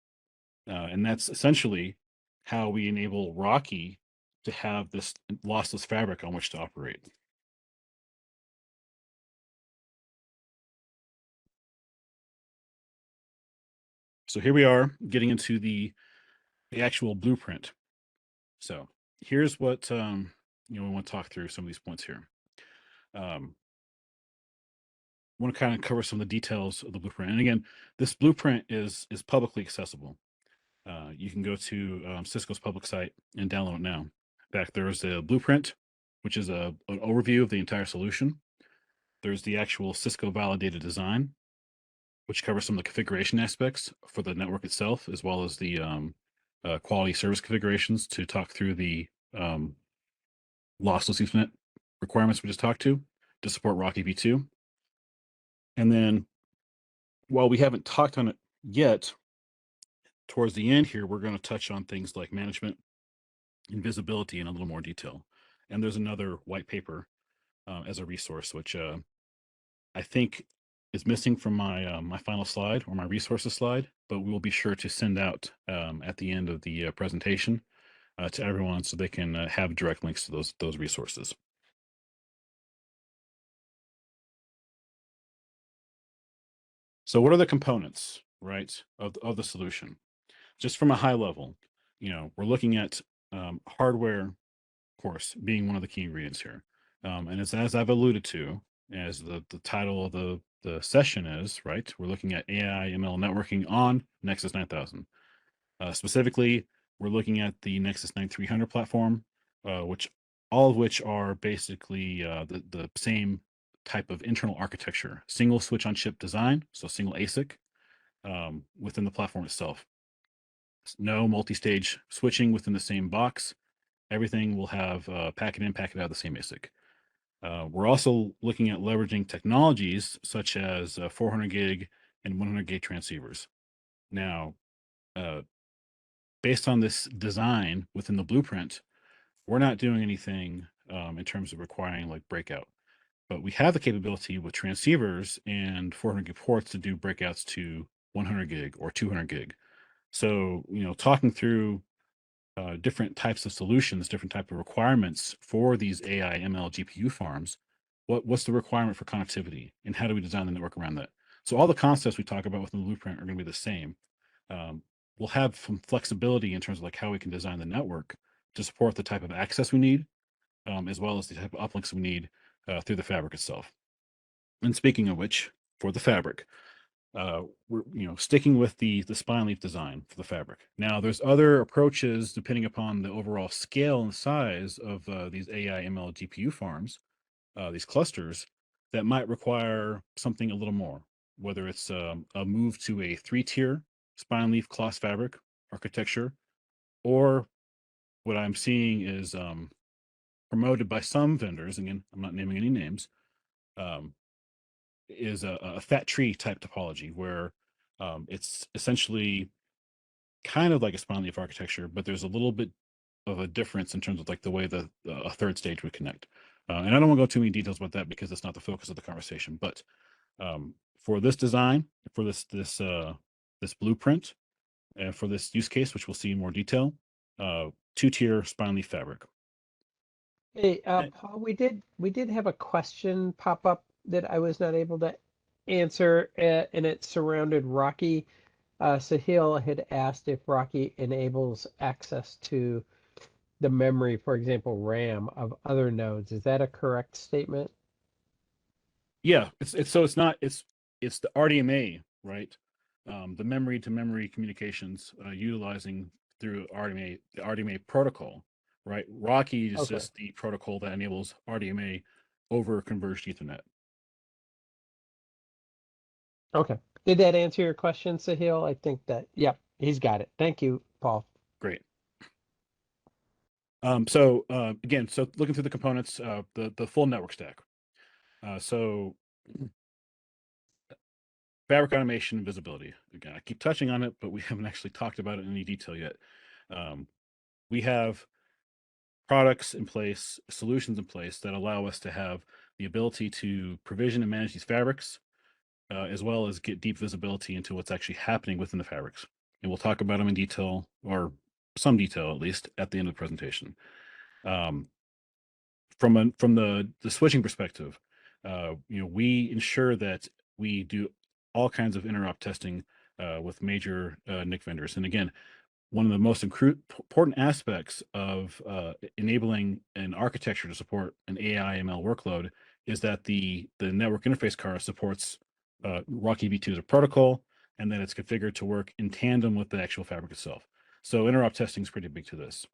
And that's essentially how we enable Rocky to have this lossless fabric on which to operate. So here we are getting into the actual blueprint. So here's what we want to talk through some of these points here. Um, want to kind of cover some of the details of the blueprint. And again, this blueprint is publicly accessible. You can go to Cisco's public site and download it now. In fact, there's a blueprint, which is an overview of the entire solution. There's the actual Cisco validated design, which covers some of the configuration aspects for the network itself, as well as the quality service configurations to talk through the lossless Ethernet requirements we just talked to support Rocky V2. And then, while we haven't talked on it yet, towards the end here, we're going to touch on things like management and visibility in a little more detail. And there's another white paper as a resource, which I think is missing from my final slide, or my resources slide, but we will be sure to send out at the end of the presentation to everyone, so they can have direct links to those resources. So, what are the components, right, of the solution? Just from a high level, we're looking at hardware, of course, being one of the key ingredients here. And as I've alluded to, as the title of the session is, right, we're looking at AI ML networking on Nexus 9000. Specifically, we're looking at the Nexus 9300 platform, which all of which are basically the same type of internal architecture, single switch on chip design, so single ASIC within the platform itself. No multi-stage switching within the same box. Everything will have packet in, packet out of the same ASIC. We're also looking at leveraging technologies such as 400 gig and 100 gig transceivers. Now, uh, based on this design within the blueprint, we're not doing anything in terms of requiring like breakout, but we have the capability with transceivers and 400 gig ports to do breakouts to 100 gig or 200 gig. So, talking through different types of solutions, different type of requirements for these AI ML GPU farms. What's the requirement for connectivity, and how do we design the network around that? So all the concepts we talk about within the blueprint are going to be the same. Um, we'll have some flexibility in terms of like how we can design the network to support the type of access we need, as well as the type of uplinks we need through the fabric itself. And speaking of which, for the fabric, we're sticking with the spine leaf design for the fabric. Now, there's other approaches depending upon the overall scale and size of these AI ML GPU farms, these clusters, that might require something a little more. Whether it's a move to a 3-tier spine leaf cloth fabric architecture, or what I'm seeing is promoted by some vendors. Again, I'm not naming any names. Um, is a fat tree type topology where it's essentially kind of like a spine leaf architecture, but there's a little bit of a difference in terms of like the way a third stage would connect. And I don't want to go too many details about that because it's not the focus of the conversation. But for this design, for this blueprint, and for this use case, which we'll see in more detail, two-tier spine leaf fabric. Hey, Paul, we did have a question pop up that I was not able to answer, and it surrounded Rocky. Sahil had asked if Rocky enables access to the memory, for example, RAM of other nodes. Is that a correct statement? Yeah, it's not it's the RDMA, right? The memory to memory communications utilizing through RDMA, the RDMA protocol, right? Rocky is Okay. just the protocol that enables RDMA over converged Ethernet. Okay. Did that answer your question, Sahil? I think that, yep, he's got it. Thank you, Paul. Great. Again, so looking through the components, the full network stack. So fabric automation and visibility. Again, I keep touching on it, but we haven't actually talked about it in any detail yet. We have products in place, solutions in place that allow us to have the ability to provision and manage these fabrics, as well as get deep visibility into what's actually happening within the fabrics. And we'll talk about them in detail, or some detail at least, at the end of the presentation. From the switching perspective, we ensure that we do all kinds of interop testing with major NIC vendors. And again, one of the most important aspects of enabling an architecture to support an AI ML workload is that the network interface card supports Rocky V2 as a protocol, and that it's configured to work in tandem with the actual fabric itself. So interop testing is pretty big to this.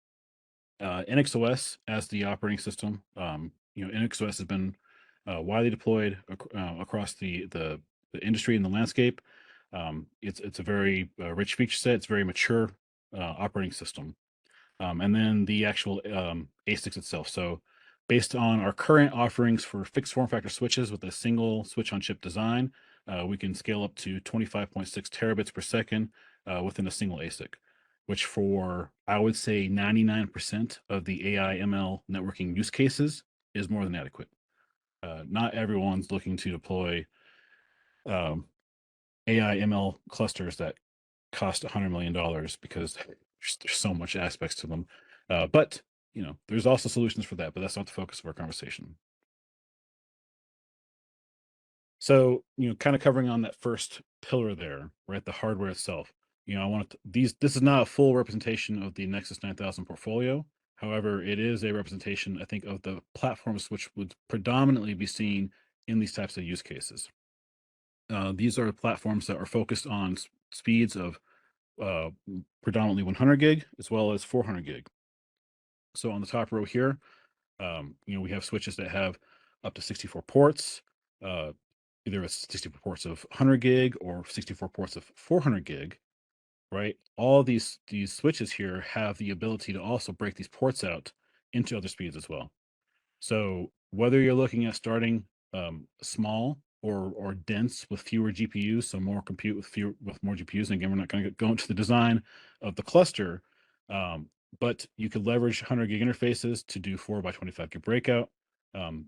NXOS as the operating system, NXOS has been widely deployed across the industry and the landscape. It's a very rich feature set. It's very mature operating system. And then the actual ASICs itself. So based on our current offerings for fixed form factor switches with a single switch on chip design, we can scale up to 25.6 terabits per second within a single ASIC, which for, I would say, 99% of the AI ML networking use cases is more than adequate. Not everyone's looking to deploy AI ML clusters that cost $100 million because there's so much aspects to them. But there's also solutions for that, but that's not the focus of our conversation. So, kind of covering on that first pillar there, right? The hardware itself. I want to, this is not a full representation of the Nexus 9000 portfolio. However, it is a representation, I think, of the platforms which would predominantly be seen in these types of use cases. These are platforms that are focused on speeds of predominantly 100 gig as well as 400 gig. So on the top row here, we have switches that have up to 64 ports. Either it's 64 ports of 100 gig or 64 ports of 400 gig, right? All these switches here have the ability to also break these ports out into other speeds as well. So whether you're looking at starting small or dense with fewer GPUs, so more compute with more GPUs. And again, we're not going to go into the design of the cluster, but you could leverage 100 gig interfaces to do 4 by 25 gig breakout.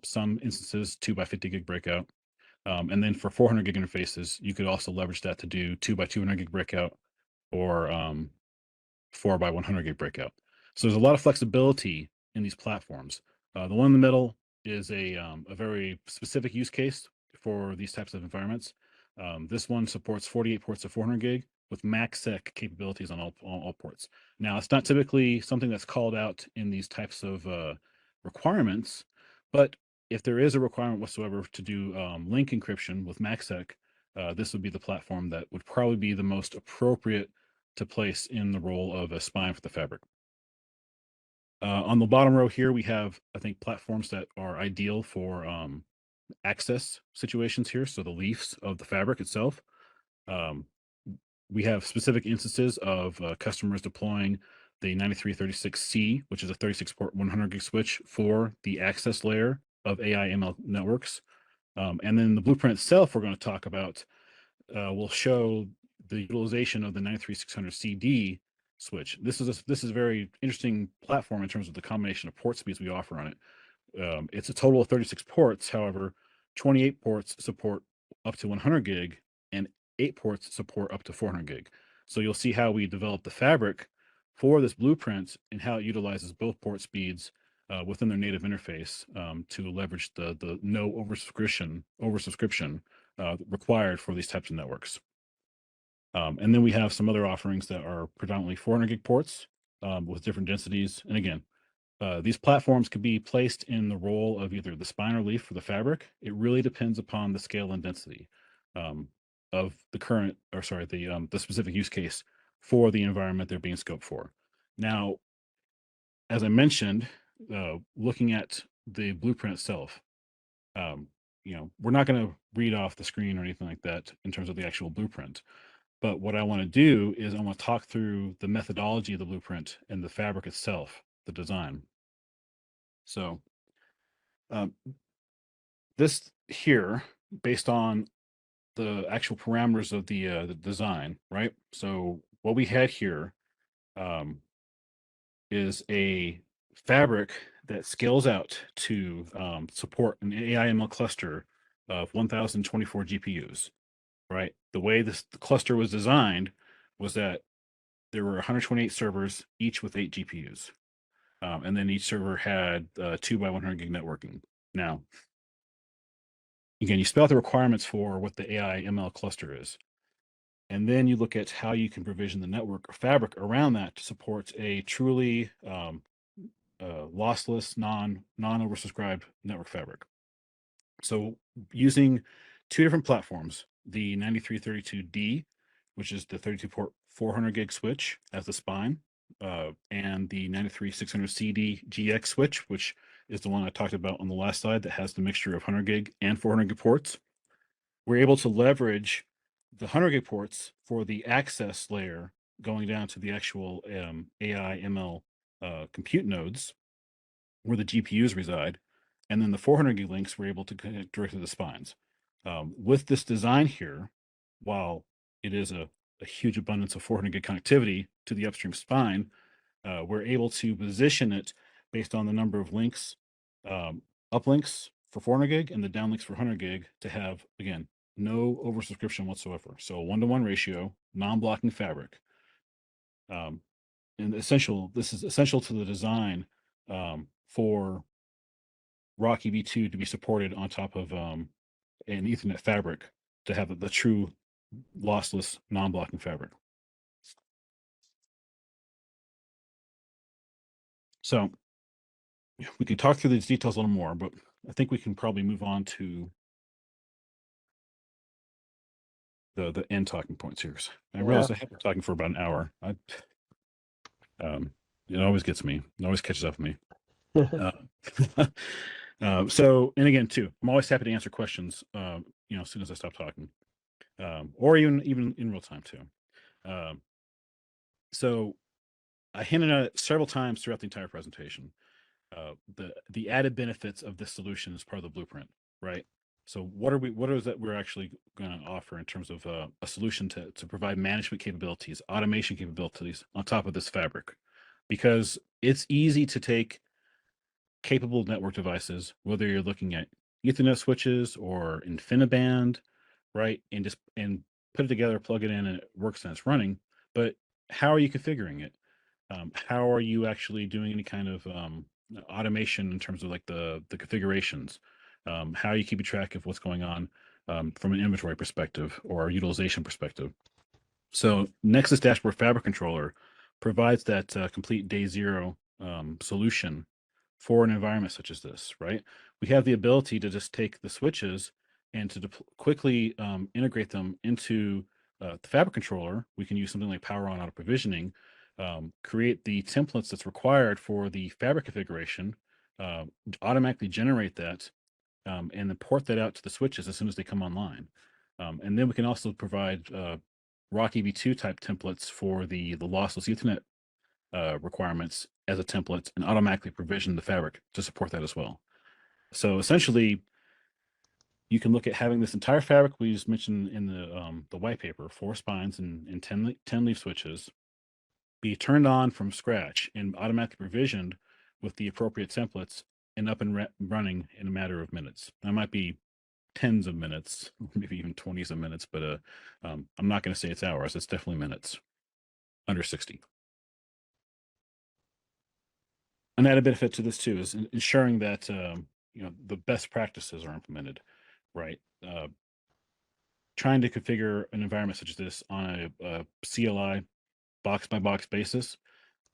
Some instances 2 by 50 gig breakout. And then for 400 gig interfaces, you could also leverage that to do 2 by 200 gig breakout or 4 by 100 gig breakout. So there's a lot of flexibility in these platforms. The one in the middle is a very specific use case for these types of environments. This one supports 48 ports of 400 gig with MACsec capabilities on all ports. Now, it's not typically something that's called out in these types of requirements, but if there is a requirement whatsoever to do link encryption with MACsec, this would be the platform that would probably be the most appropriate to place in the role of a spine for the fabric. On the bottom row here, we have, I think, platforms that are ideal for access situations here. So the leafs of the fabric itself. We have specific instances of customers deploying the 9336C, which is a 36 port 100 gig switch for the access layer of AI ML networks. And then the blueprint itself we're going to talk about will show the utilization of the 93600 CD switch. This is a very interesting platform in terms of the combination of port speeds we offer on it. It's a total of 36 ports. However, 28 ports support up to 100 gig and 8 ports support up to 400 gig. So you'll see how we develop the fabric for this blueprint and how it utilizes both port speeds within their native interface to leverage the no oversubscription required for these types of networks. And then we have some other offerings that are predominantly 400 gig ports with different densities. And again, these platforms could be placed in the role of either the spine or leaf for the fabric. It really depends upon the scale and density of the specific use case for the environment they're being scoped for. Now, as I mentioned, looking at the blueprint itself, we're not going to read off the screen or anything like that in terms of the actual blueprint. But what I want to do is I want to talk through the methodology of the blueprint and the fabric itself, the design. So this here, based on the actual parameters of the design, right? So what we had here is a fabric that scales out to support an AI ML cluster of 1024 GPUs, right? The way the cluster was designed was that there were 128 servers, each with 8 GPUs. And then each server had 2 by 100 gig networking. Now, again, you spell out the requirements for what the AI ML cluster is. And then you look at how you can provision the network or fabric around that to support a truly lossless, non-oversubscribed network fabric. So using 2 different platforms, the 9332D, which is the 32-port 400 gig switch as the spine, and the 93600CD GX switch, which is the one I talked about on the last slide that has the mixture of 100 gig and 400 gig ports. We're able to leverage the 100 gig ports for the access layer going down to the actual AI ML compute nodes where the GPUs reside. And then the 400 gig links we're able to connect directly to the spines. With this design here, while it is a huge abundance of 400 gig connectivity to the upstream spine, we're able to position it based on the number of links, uplinks for 400 gig and the downlinks for 100 gig to have, again, no oversubscription whatsoever. So a 1-to-1 ratio, non-blocking fabric. And this is essential to the design for Rocky V2 to be supported on top of an Ethernet fabric to have the true lossless non-blocking fabric. So we can talk through these details a little more, but I think we can probably move on to the end talking points here. I realize I have been talking for about an hour. It always gets me. It always catches up with me. So, and again, too, I'm always happy to answer questions, as soon as I stop talking, or even in real time too. So I hinted at it several times throughout the entire presentation. The added benefits of this solution as part of the blueprint, right? So what is that we're actually going to offer in terms of a solution to provide management capabilities, automation capabilities on top of this fabric? Because it's easy to take capable network devices, whether you're looking at Ethernet switches or InfiniBand, right, and put it together, plug it in, and it works and it's running. But how are you configuring it? How are you actually doing any kind of automation in terms of like the configurations? How are you keeping track of what's going on from an inventory perspective or utilization perspective? So Nexus Dashboard Fabric Controller provides that complete day zero solution for an environment such as this, right? We have the ability to just take the switches and to quickly integrate them into the Fabric Controller. We can use something like Power On Auto Provisioning, create the templates that's required for the fabric configuration, automatically generate that, and then port that out to the switches as soon as they come online. And then we can also provide Rocky V2 type templates for the lossless Ethernet requirements as a template and automatically provision the fabric to support that as well. So essentially, you can look at having this entire fabric we just mentioned in the white paper, 4 spines and 10 leaf switches, be turned on from scratch and automatically provisioned with the appropriate templates and up and running in a matter of minutes. That might be tens of minutes, maybe even 20s of minutes, but I'm not going to say it's hours. It's definitely minutes, under 60. An added benefit to this too is ensuring that the best practices are implemented, right? Trying to configure an environment such as this on a CLI box by box basis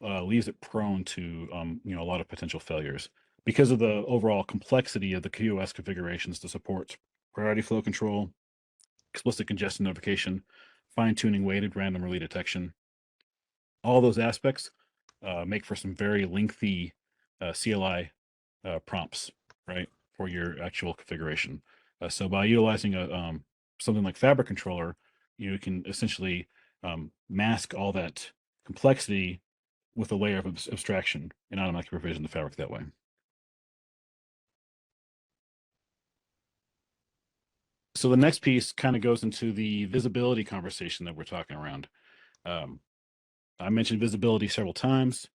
leaves it prone to a lot of potential failures because of the overall complexity of the QoS configurations to support priority flow control, explicit congestion notification, fine-tuning weighted random relay detection. All those aspects make for some very lengthy CLI prompts, right, for your actual configuration. So by utilizing something like Fabric Controller, you can essentially mask all that complexity with a layer of abstraction and automatically provision the fabric that way. So the next piece kind of goes into the visibility conversation that we're talking around. I mentioned visibility several times.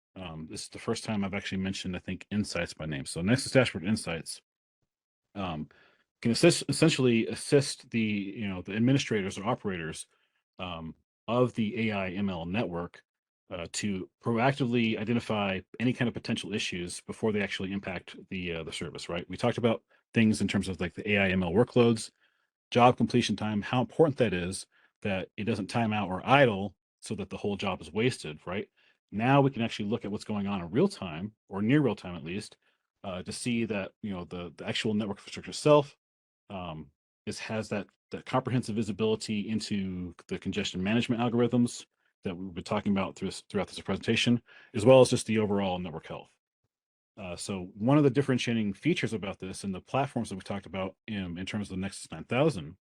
This is the first time I've actually mentioned, I think, Insights by name. So Nexus Dashboard Insights can essentially assist the administrators or operators of the AI ML network to proactively identify any kind of potential issues before they actually impact the service. Right? We talked about things in terms of like the AI ML workloads, job completion time, how important that is, that it doesn't time out or idle so that the whole job is wasted, right? Now we can actually look at what's going on in real time or near real time at least to see that the actual network infrastructure itself has that comprehensive visibility into the congestion management algorithms that we've been talking about throughout this presentation, as well as just the overall network health. So one of the differentiating features about this and the platforms that we talked about in terms of the Nexus 9000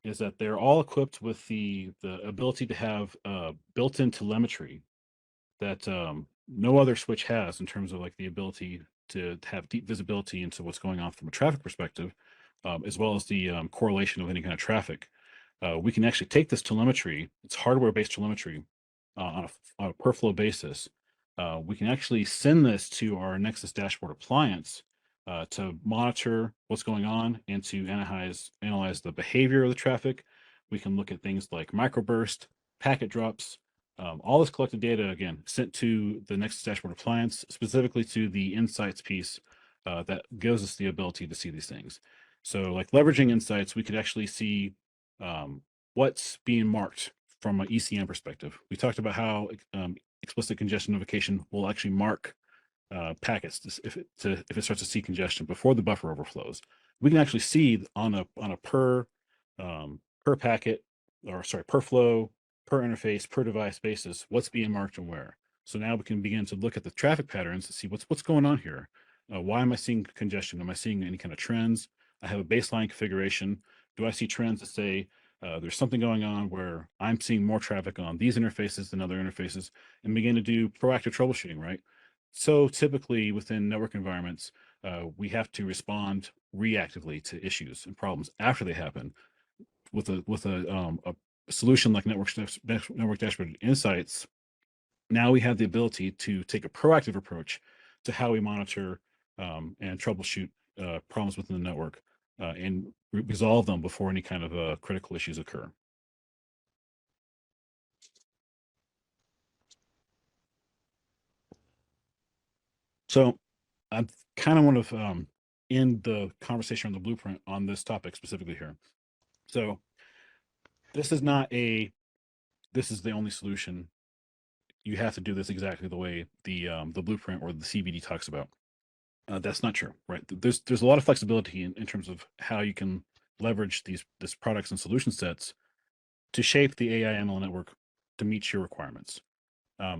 is that they're all equipped with the ability to have built-in telemetry that no other switch has in terms of like the ability to have deep visibility into what's going on from a traffic perspective, as well as the correlation of any kind of traffic. We can actually take this telemetry, it's hardware-based telemetry on a per flow basis. We can actually send this to our Nexus Dashboard appliance to monitor what's going on and to analyze the behavior of the traffic. We can look at things like microburst, packet drops, all this collected data, again, sent to the Nexus Dashboard appliance, specifically to the Insights piece that gives us the ability to see these things. So like leveraging Insights, we could actually see what's being marked from an ECM perspective. We talked about how explicit congestion notification will actually mark packets if it starts to see congestion before the buffer overflows. We can actually see on a per packet, or sorry, per flow, per interface, per device basis what's being marked and where. So now we can begin to look at the traffic patterns to see what's going on here. Why am I seeing congestion? Am I seeing any kind of trends? I have a baseline configuration. Do I see trends that say there's something going on where I'm seeing more traffic on these interfaces than other interfaces, and begin to do proactive troubleshooting, right? So typically within network environments, we have to respond reactively to issues and problems after they happen. With a solution like Network Dashboard Insights, now we have the ability to take a proactive approach to how we monitor and troubleshoot problems within the network and resolve them before any kind of critical issues occur. So I kind of want to end the conversation on the blueprint on this topic specifically here. So this is not this is the only solution. You have to do this exactly the way the blueprint or the CVD talks about. That's not true, right? There's a lot of flexibility in terms of how you can leverage these products and solution sets to shape the AI ML network to meet your requirements. I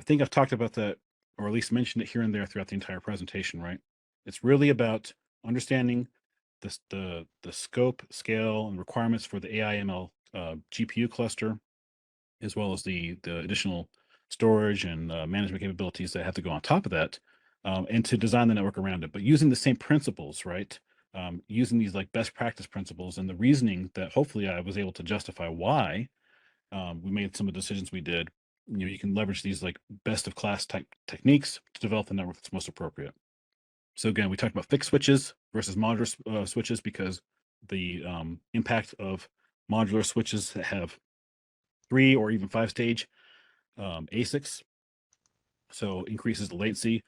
think I've talked about that, or at least mentioned it here and there throughout the entire presentation, right? It's really about understanding the scope, scale, and requirements for the AI ML GPU cluster, as well as the additional storage and management capabilities that have to go on top of that, and to design the network around it. But using the same principles, right? Using these like best practice principles and the reasoning that hopefully I was able to justify why we made some of the decisions we did you can leverage these like best of class type techniques to develop the network that's most appropriate. So again, we talked about fixed switches versus modular switches because the impact of modular switches that have 3 or even 5 stage ASICs, so increases the latency,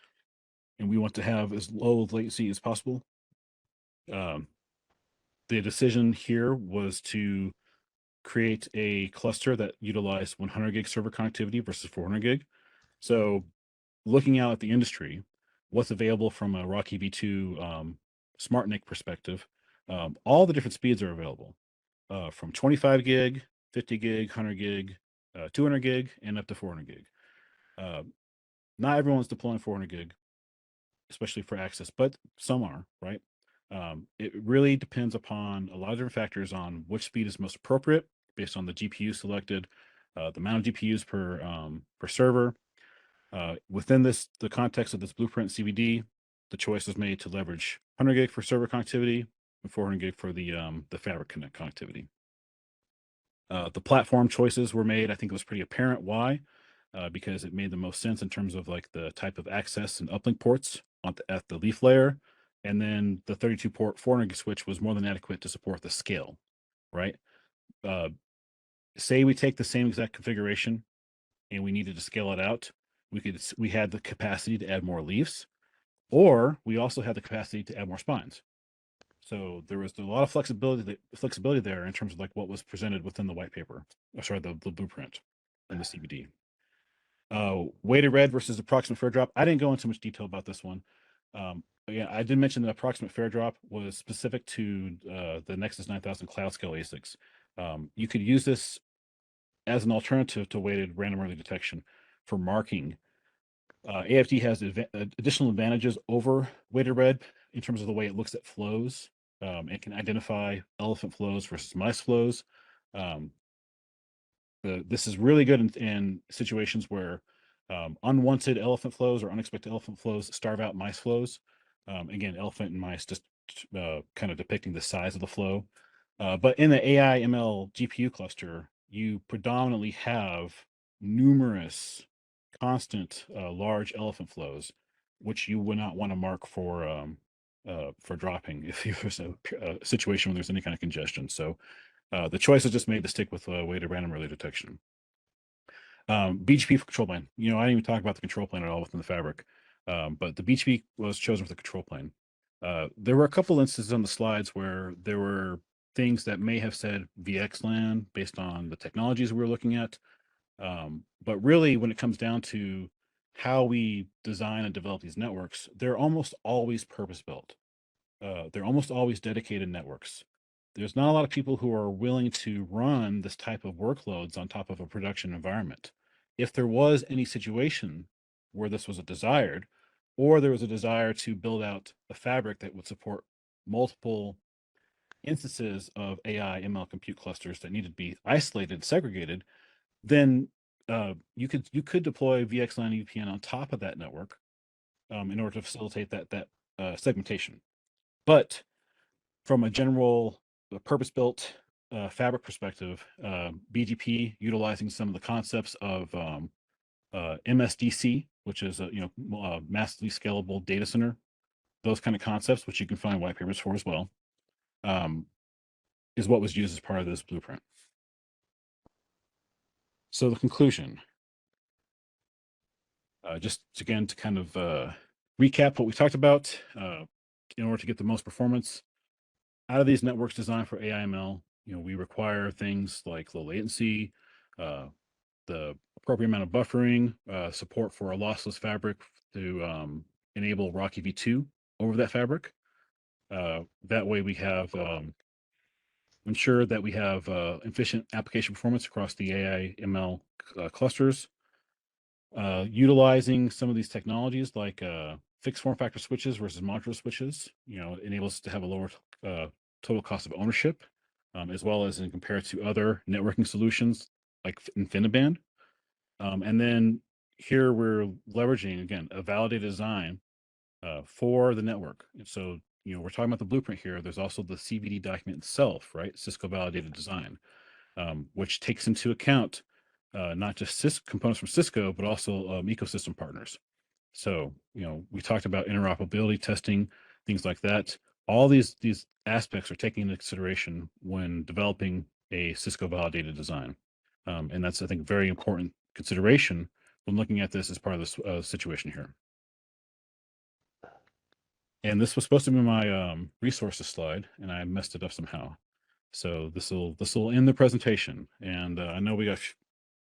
and we want to have as low latency as possible. The decision here was to create a cluster that utilized 100 gig server connectivity versus 400 gig. So looking out at the industry, what's available from a Rocky V2 SmartNIC perspective, all the different speeds are available from 25 gig, 50 gig, 100 gig, 200 gig, and up to 400 gig. Not everyone's deploying 400 gig, especially for access, but some are, right? It really depends upon a lot of different factors on which speed is most appropriate based on the GPU selected, the amount of GPUs per server. Within the context of this blueprint CVD, the choice was made to leverage 100 gig for server connectivity and 400 gig for the Fabric Connect connectivity. The platform choices were made. I think it was pretty apparent why, because it made the most sense in terms of like the type of access and uplink ports at the leaf layer. And then the 32 port 400 gig switch was more than adequate to support the scale, right? Say we take the same exact configuration and we needed to scale it out. We had the capacity to add more leaves, or we also had the capacity to add more spines. So there was a lot of flexibility there in terms of like what was presented within the white paper, the blueprint and the CVD. Weighted red versus approximate fair drop. I didn't go into much detail about this one. Again, I did mention that approximate fair drop was specific to the Nexus 9000 cloud scale ASICs. You could use this as an alternative to weighted random early detection for marking. AFD has additional advantages over weighted red in terms of the way it looks at flows. It can identify elephant flows versus mice flows. This is really good in situations where unwanted elephant flows or unexpected elephant flows starve out mice flows. Again, elephant and mice just kind of depicting the size of the flow. But in the AI ML GPU cluster, you predominantly have numerous constant large elephant flows, which you would not want to mark for dropping if there's a situation where there's any kind of congestion. So the choice is just made to stick with weighted random early detection. BGP for control plane. I didn't even talk about the control plane at all within the fabric, but the BGP was chosen for the control plane. There were a couple instances on the slides where there were things that may have said VXLAN based on the technologies we were looking at. But really, when it comes down to how we design and develop these networks, they're almost always purpose-built. They're almost always dedicated networks. There's not a lot of people who are willing to run this type of workloads on top of a production environment. If there was any situation where this was a desired, or there was a desire to build out a fabric that would support multiple instances of AI ML compute clusters that needed to be isolated, segregated, then you could deploy VXLAN VPN on top of that network in order to facilitate that segmentation. But from a general purpose-built fabric perspective, BGP utilizing some of the concepts of MSDC, which is a massively scalable data center, those kind of concepts, which you can find white papers for as well, is what was used as part of this blueprint. So the conclusion, just again to kind of recap what we talked about, in order to get the most performance out of these networks designed for AI/ML, we require things like low latency, the appropriate amount of buffering, support for a lossless fabric to enable Rocky V2 over that fabric. That way we have ensure that we have efficient application performance across the AI/ML clusters. Utilizing some of these technologies like fixed form factor switches versus modular switches, enables us to have a lower total cost of ownership, as well as in compared to other networking solutions like InfiniBand. And then here we're leveraging, again, a validated design for the network. And so, we're talking about the blueprint here. There's also the CVD document itself, right? Cisco validated design, which takes into account not just components from Cisco, but also ecosystem partners. So, we talked about interoperability testing, things like that. All these aspects are taken into consideration when developing a Cisco validated design. And that's, I think, very important consideration when looking at this as part of this situation here. And this was supposed to be my resources slide, and I messed it up somehow. So this will end the presentation. And I know we got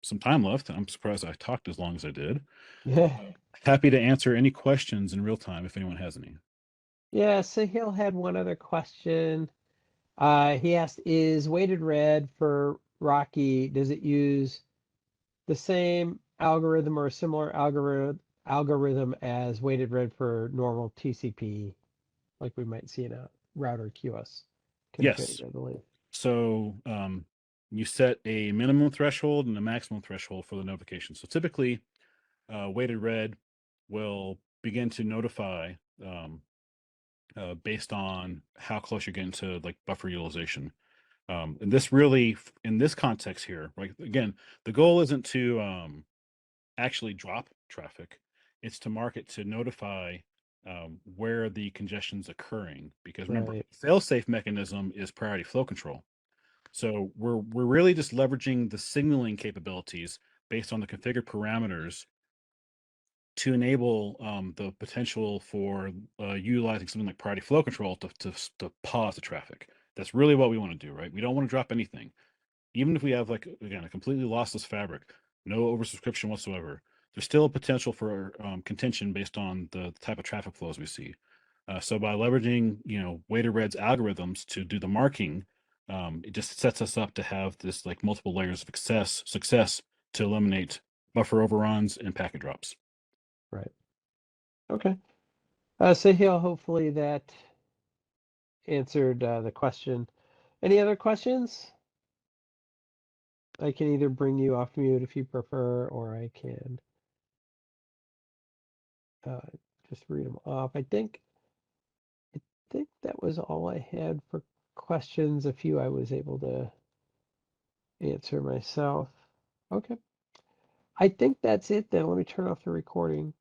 some time left. I'm surprised I talked as long as I did. Yeah. Happy to answer any questions in real time if anyone has any. Yeah, Sahil had one other question. He asked, is weighted red for Rocky, does it use the same algorithm or a similar algorithm as weighted red for normal TCP, like we might see in a router QoS config, Yes. I believe. So you set a minimum threshold and a maximum threshold for the notification. So typically, weighted red will begin to notify based on how close you're getting to like buffer utilization. And this really, in this context here, right? Again, the goal isn't to actually drop traffic; it's to mark it to notify where the congestion's occurring. Because remember, Right. fail-safe mechanism is priority flow control. So we're really just leveraging the signaling capabilities based on the configured parameters to enable the potential for utilizing something like priority flow control to pause the traffic. That's really what we want to do, right? We don't want to drop anything. Even if we have, like, again, a completely lossless fabric, no oversubscription whatsoever, there's still a potential for contention based on the type of traffic flows we see. So by leveraging, weighted red's algorithms to do the marking, it just sets us up to have this like multiple layers of success to eliminate buffer overruns and packet drops. Right. Okay. Sahil, hopefully that answered the question. Any other questions? I can either bring you off mute if you prefer, or I can just read them off. I think that was all I had for questions. A few I was able to answer myself. Okay. I think that's it then. Let me turn off the recording.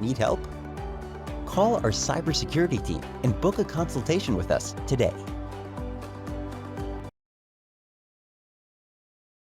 Need help? Call our cybersecurity team and book a consultation with us today.